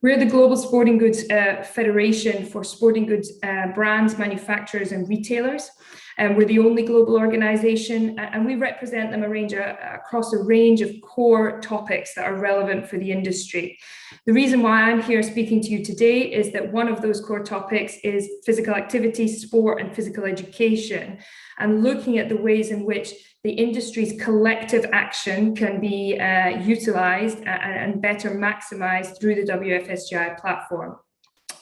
We're the Global Sporting Goods Federation for sporting goods brands, manufacturers and retailers. We're the only global organization, and we represent them across a range of core topics that are relevant for the industry. The reason why I'm here speaking to you today is that one of those core topics is physical activity, sport, and physical education, and looking at the ways in which the industry's collective action can be utilized and better maximized through the WFSGI platform.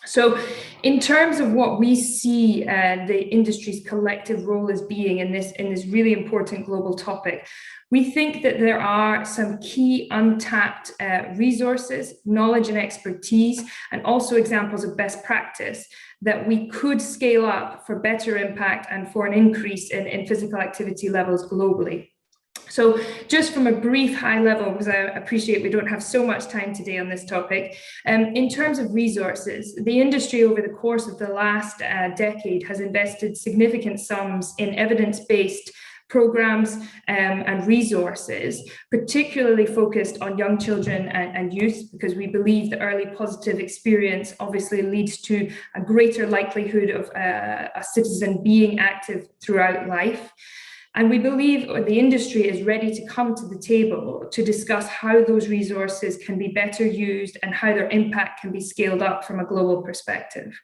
So in terms of what we see the industry's collective role as being in this really important global topic, we think that there are some key untapped resources, knowledge and expertise, and also examples of best practice that we could scale up for better impact and for an increase in physical activity levels globally. So just from a brief high level, because I appreciate we don't have so much time today on this topic, in terms of resources, the industry over the course of the last decade has invested significant sums in evidence-based programs and resources, particularly focused on young children and youth, because we believe the early positive experience obviously leads to a greater likelihood of a citizen being active throughout life. And we believe the industry is ready to come to the table to discuss how those resources can be better used and how their impact can be scaled up from a global perspective.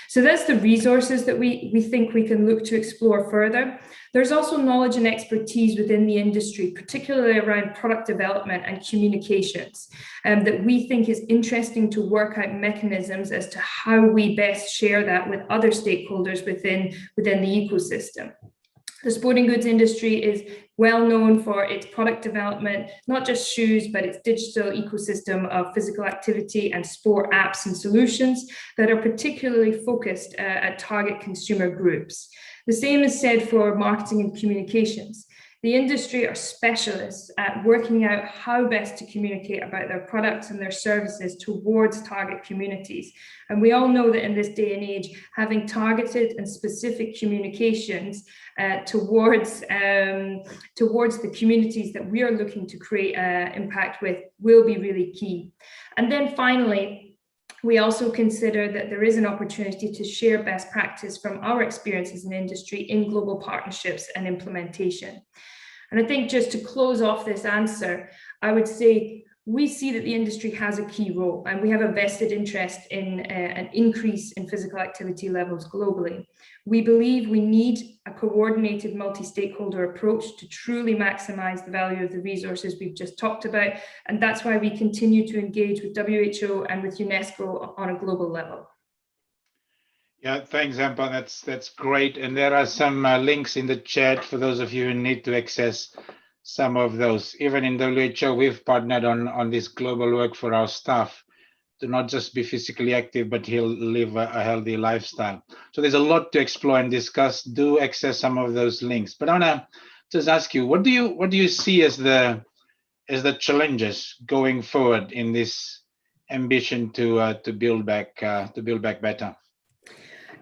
So that's the resources that we think we can look to explore further. There's also knowledge and expertise within the industry, particularly around product development and communications, that we think is interesting to work out mechanisms as to how we best share that with other stakeholders within the ecosystem. The sporting goods industry is well known for its product development, not just shoes, but its digital ecosystem of physical activity and sport apps and solutions that are particularly focused at target consumer groups. The same is said for marketing and communications. The industry are specialists at working out how best to communicate about their products and their services towards target communities. And we all know that in this day and age, having targeted and specific communications towards the communities that we are looking to create impact with will be really key. And then finally, we also consider that there is an opportunity to share best practice from our experiences in industry in global partnerships and implementation. And I think just to close off this answer, I would say we see that the industry has a key role and we have a vested interest in an increase in physical activity levels globally. We believe we need a coordinated multi-stakeholder approach to truly maximize the value of the resources we've just talked about. And that's why we continue to engage with WHO and with UNESCO on a global level. Yeah, thanks, Amber. That's great. And there are some links in the chat for those of you who need to access some of those. Even in WHO, we've partnered on this global work for our staff to not just be physically active, but live a healthy lifestyle. So there's a lot to explore and discuss. Do access some of those links. But I want to just ask you, what do you see as the challenges going forward in this ambition to build back better?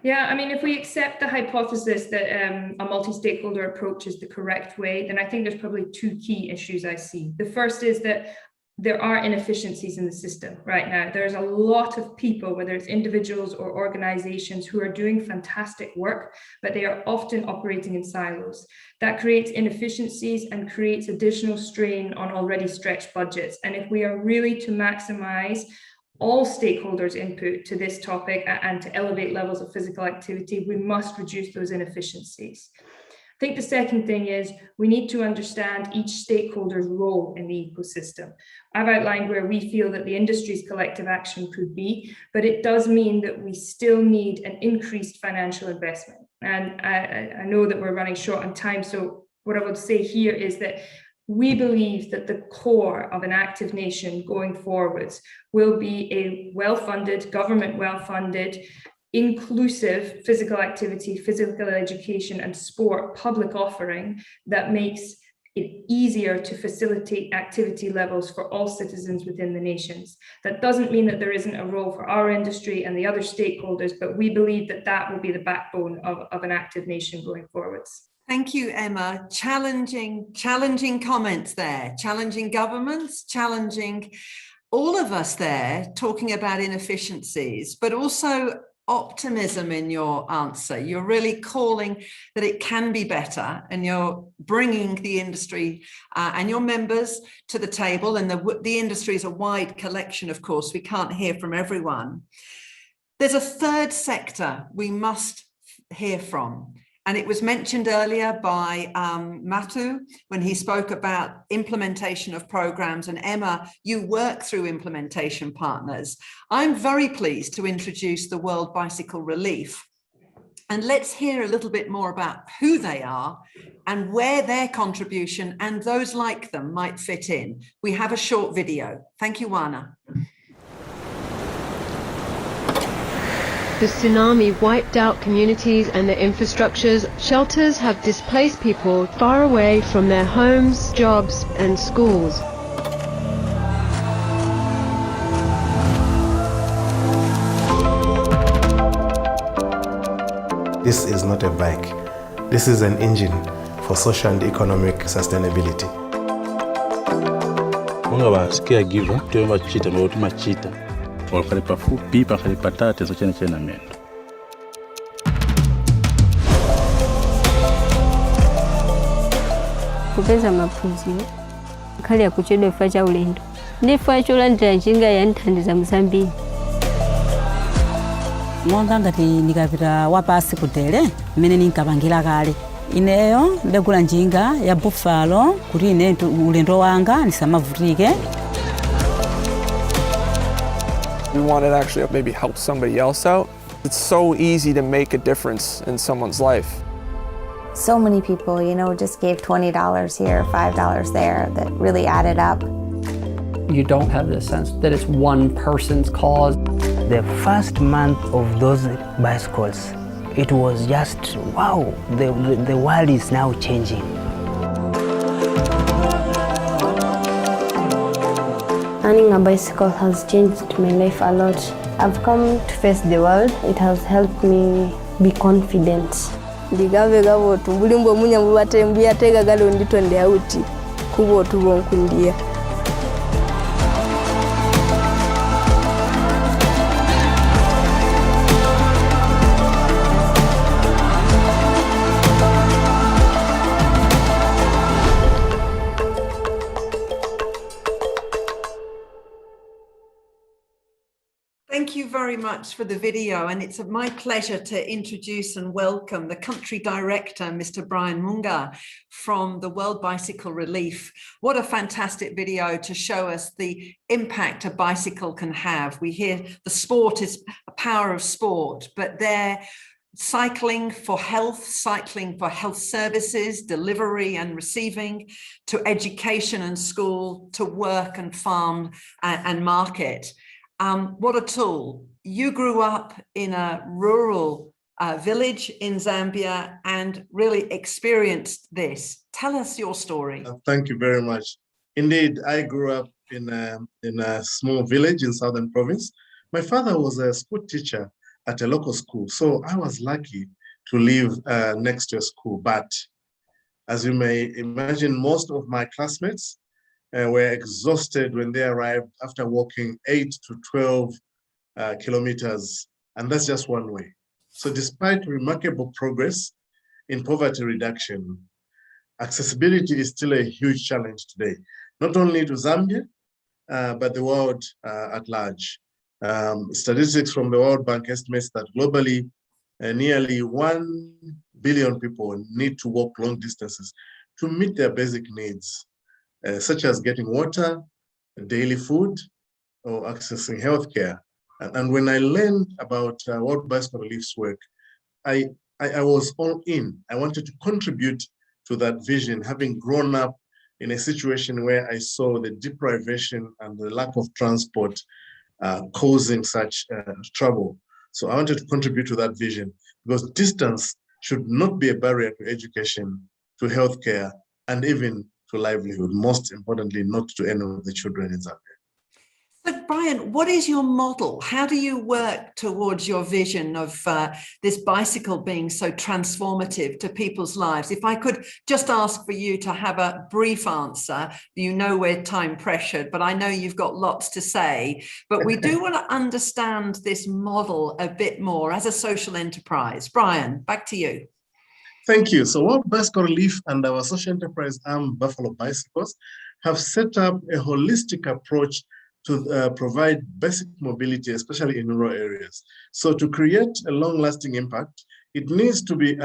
Yeah, I mean, if we accept the hypothesis that a multi-stakeholder approach is the correct way, then I think there's probably two key issues I see. The first is that there are inefficiencies in the system right now. There's a lot of people, whether it's individuals or organizations, who are doing fantastic work, but they are often operating in silos. That creates inefficiencies and creates additional strain on already stretched budgets. And if we are really to maximize all stakeholders' input to this topic and to elevate levels of physical activity, we must reduce those inefficiencies. I think the second thing is we need to understand each stakeholder's role in the ecosystem. I've outlined where we feel that the industry's collective action could be, but it does mean that we still need an increased financial investment. And I know that we're running short on time, so what I would say here is that we believe that the core of an active nation going forwards will be a well-funded, government well-funded, inclusive physical activity, physical education and sport public offering that makes it easier to facilitate activity levels for all citizens within the nations. That doesn't mean that there isn't a role for our industry and the other stakeholders, but we believe that that will be the backbone of an active nation going forwards. Thank you, Emma. Challenging comments there, challenging governments, challenging all of us there, talking about inefficiencies, but also optimism in your answer. You're really calling that it can be better, and you're bringing the industry and your members to the table. And the industry is a wide collection, of course. We can't hear from everyone. There's a third sector we must hear from. And it was mentioned earlier by Matu when he spoke about implementation of programs. And Emma, you work through implementation partners. I'm very pleased to introduce the World Bicycle Relief. And let's hear a little bit more about who they are and where their contribution and those like them might fit in. We have a short video. Thank you, Wana. The tsunami wiped out communities and their infrastructures. Shelters have displaced people far away from their homes, jobs, and schools. This is not a bike. This is an engine for social and economic sustainability. Munga basikia giva, tuwe machita, mwe machita. Wakalipa fupi, pakalipa tate, so chena mendo. kupeza maphunziro khali akuchedwa chifukwa cha ulendo ndi chifukwa cholandira njinga yandithandiza mzambiri. Monga ngati nikapita wapasi kutele mmene ninkapangira kale ineyo ndagula njinga ya buffalo kuti ine ulendo wanga ndisamavutike. We want to actually maybe help somebody else out. It's so easy to make a difference in someone's life. So many people, you know, just gave $20 here, $5 there, that really added up. You don't have the sense that it's one person's cause. The first month of those bicycles, it was just, wow, the world is now changing. Owning a bicycle has changed my life a lot. I've come to face the world. It has helped me be confident. Ndigave gavo tumbulimbo munya mubate mbuya tega galo ndito ndi auti kubo tubo nkundia. Thank you very much for the video, and it's my pleasure to introduce and welcome the country director, Mr. Brian Munga from the World Bicycle Relief. What a fantastic video to show us the impact a bicycle can have. We hear the sport is a power of sport, but they're cycling for health services, delivery and receiving, to education and school, to work and farm and market. What a tool. You grew up in a rural village in Zambia and really experienced this. Tell us your story. Thank you very much. Indeed, I grew up in a small village in Southern Province. My father was a school teacher at a local school, so I was lucky to live next to a school. But as you may imagine, most of my classmates were exhausted when they arrived after walking 8 to 12 kilometers, and that's just one way. So despite remarkable progress in poverty reduction, accessibility is still a huge challenge today, not only to Zambia, but the world at large. Statistics from the World Bank estimates that globally, nearly 1 billion people need to walk long distances to meet their basic needs, such as getting water, daily food, or accessing healthcare. And when I learned about World Bicycle Relief's work, I was all in. I wanted to contribute to that vision, having grown up in a situation where I saw the deprivation and the lack of transport causing such trouble. So I wanted to contribute to that vision, because distance should not be a barrier to education, to healthcare, and even to livelihood, most importantly, not to any of the children in Zambia. So Brian, what is your model? How do you work towards your vision of this bicycle being so transformative to people's lives? If I could just ask for you to have a brief answer, you know we're time pressured, but I know you've got lots to say, but we do want to understand this model a bit more as a social enterprise. Brian, back to you. Thank you. So World Bicycle Relief and our social enterprise arm, Buffalo Bicycles, have set up a holistic approach to provide basic mobility, especially in rural areas. So to create a long-lasting impact, it needs to be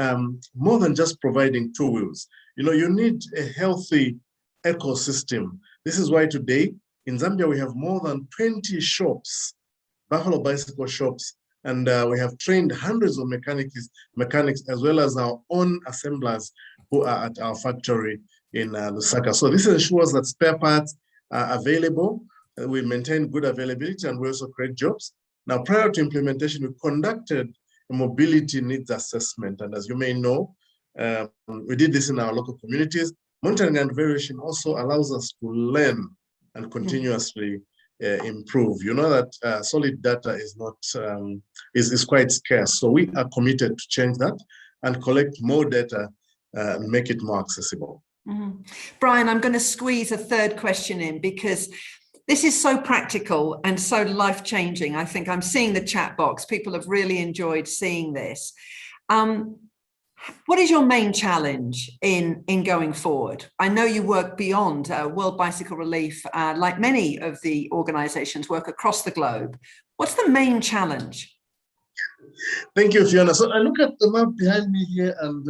more than just providing two wheels. You know, you need a healthy ecosystem. This is why today in Zambia we have more than 20 shops, Buffalo Bicycle shops, and we have trained hundreds of mechanics as well as our own assemblers who are at our factory in Lusaka. So this ensures that spare parts are available. We maintain good availability, and we also create jobs. Now, prior to implementation, we conducted a mobility needs assessment. And as you may know, we did this in our local communities. Monitoring and evaluation also allows us to learn and continuously improve. You know that solid data is not is quite scarce. So we are committed to change that and collect more data and make it more accessible. Mm-hmm. Brian, I'm going to squeeze a third question in, because this is so practical and so life-changing. I think I'm seeing the chat box. People have really enjoyed seeing this. What is your main challenge in going forward? I know you work beyond World Bicycle Relief, like many of the organizations work across the globe. What's the main challenge? Thank you, Fiona. So I look at the map behind me here, and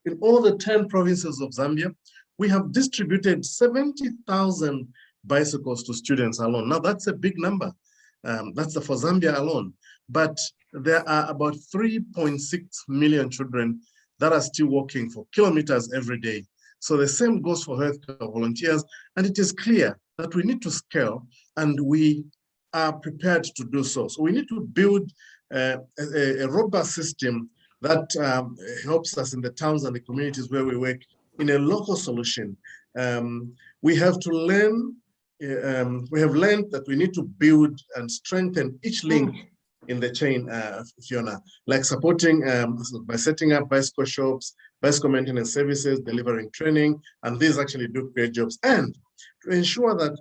in all the 10 provinces of Zambia, we have distributed 70,000 bicycles to students alone. Now, that's a big number. That's for Zambia alone. But there are about 3.6 million children that are still walking for kilometers every day. So the same goes for healthcare volunteers. And it is clear that we need to scale, and we are prepared to do so. So we need to build a robust system that helps us in the towns and the communities where we work in a local solution. We have to learn, we have learned that we need to build and strengthen each link in the chain, Fiona, like supporting by setting up bicycle shops, bicycle maintenance services, delivering training, and these actually do create jobs. And to ensure that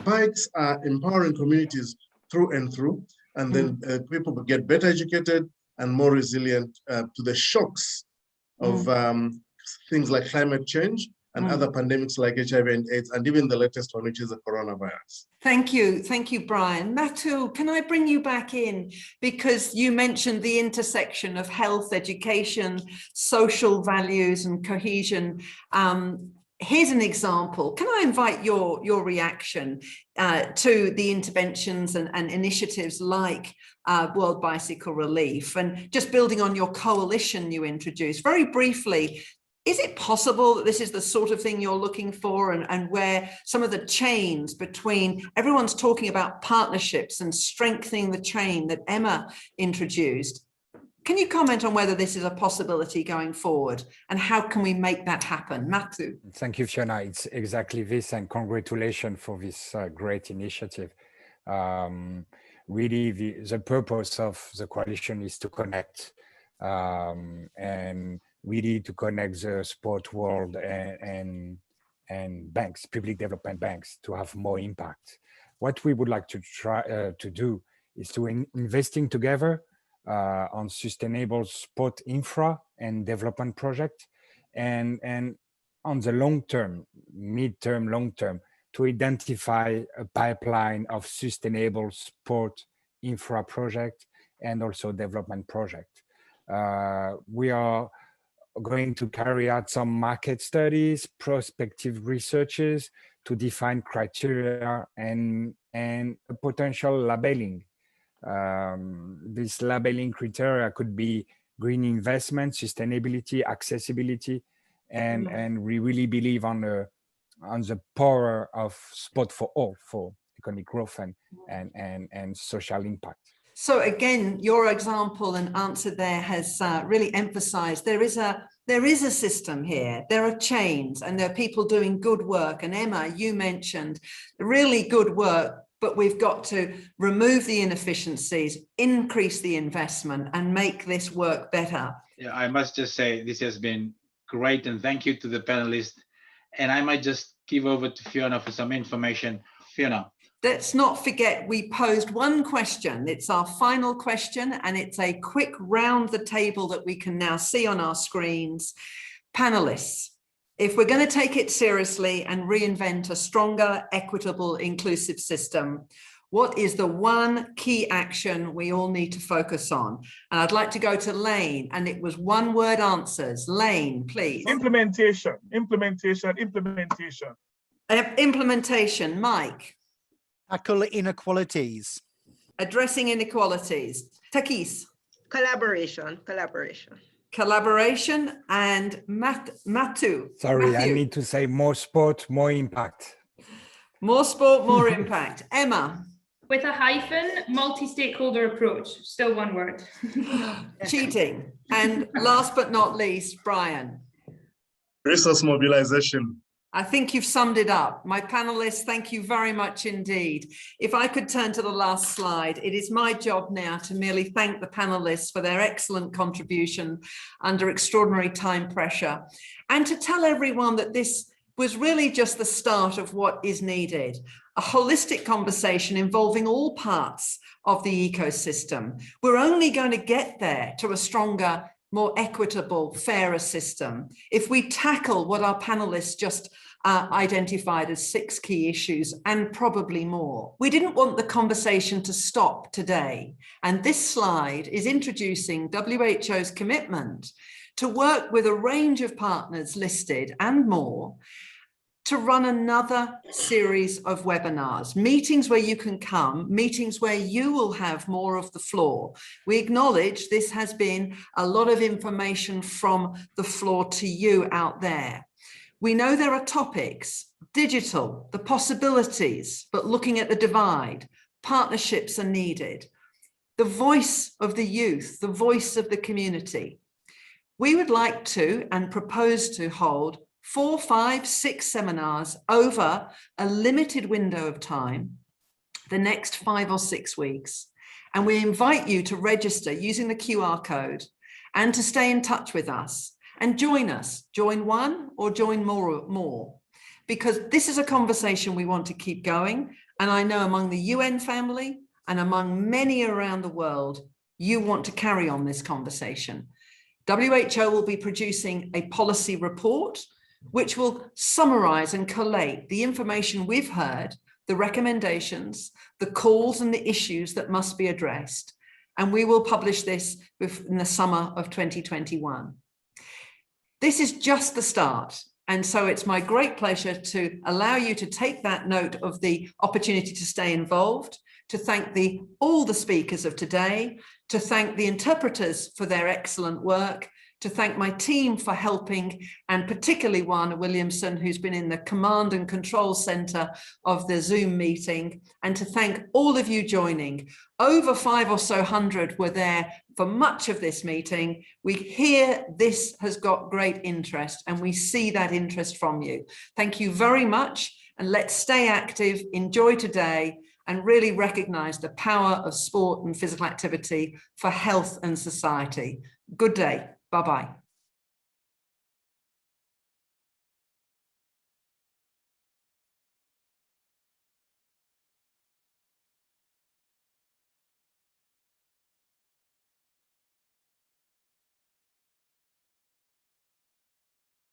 bikes are empowering communities through and through, and then people get better educated and more resilient to the shocks of things like climate change and other pandemics like HIV and AIDS, and even the latest one, which is the coronavirus. Thank you, Brian. Matu, can I bring you back in? Because you mentioned the intersection of health, education, social values and cohesion. Here's an example. Can I invite your reaction to the interventions and initiatives like World Bicycle Relief, and just building on your coalition you introduced very briefly? Is it possible that this is the sort of thing you're looking for, and where some of the chains between, everyone's talking about partnerships and strengthening the chain that Emma introduced? Can you comment on whether this is a possibility going forward, and how can we make that happen? Matu. Thank you, Fiona. It's exactly this, and congratulations for this great initiative. Really, the purpose of the coalition is to connect and really to connect the sport world and banks, public development banks, to have more impact. What we would like to try to do is to investing together on sustainable sport infra and development project, and on the long term, mid-term, long term, to identify a pipeline of sustainable sport infra project and also development project. We are going to carry out some market studies, prospective researches to define criteria and a potential labeling. This labeling criteria could be green investment, sustainability, accessibility, and we really believe on the power of sport for all, for economic growth and social impact. So again, your example and answer there has really emphasized there is a system here. There are chains, and there are people doing good work. And Emma, you mentioned really good work, but we've got to remove the inefficiencies, increase the investment, and make this work better. Yeah, I must just say this has been great, and thank you to the panelists. And I might just give over to Fiona for some information. Fiona. Let's not forget, we posed one question. It's our final question, and it's a quick round the table that we can now see on our screens. Panelists, if we're going to take it seriously and reinvent a stronger, equitable, inclusive system, what is the one key action we all need to focus on? And I'd like to go to Lane, and it was one-word answers. Lane, please. Implementation. Implementation. Mike. Tackle inequalities. Addressing inequalities. Takis. Collaboration. And Matu. Sorry, Matthew. I need to say more sport, more impact. More sport, more impact. Emma. With a hyphen, multi-stakeholder approach. Still one word. Cheating. And last but not least, Brian. Resource mobilization. I think you've summed it up. My panelists, thank you very much indeed. If I could turn to the last slide, it is my job now to merely thank the panelists for their excellent contribution under extraordinary time pressure, and to tell everyone that this was really just the start of what is needed, a holistic conversation involving all parts of the ecosystem. We're only going to get there to a stronger, more equitable, fairer system, if we tackle what our panelists just identified as 6 key issues and probably more. We didn't want the conversation to stop today. And this slide is introducing WHO's commitment to work with a range of partners listed and more to run another series of webinars, meetings where you can come, meetings where you will have more of the floor. We acknowledge this has been a lot of information from the floor to you out there. We know there are topics, digital, the possibilities, but looking at the divide, partnerships are needed. The voice of the youth, the voice of the community. We would like to and propose to hold 4, 5, 6 seminars over a limited window of time, the next 5 or 6 weeks. And we invite you to register using the QR code and to stay in touch with us and join us. Join one or join more, because this is a conversation we want to keep going. And I know among the UN family and among many around the world, you want to carry on this conversation. WHO will be producing a policy report which will summarize and collate the information we've heard, the recommendations, the calls and the issues that must be addressed. And we will publish this in the summer of 2021. This is just the start. And so it's my great pleasure to allow you to take that note of the opportunity to stay involved, to thank all the speakers of today, to thank the interpreters for their excellent work, to thank my team for helping, and particularly Wana Williamson, who's been in the command and control center of the Zoom meeting, and to thank all of you joining. Over 500 or so were there for much of this meeting. We hear this has got great interest, and we see that interest from you. Thank you very much, and let's stay active, enjoy today, and really recognize the power of sport and physical activity for health and society. Good day. Bye-bye.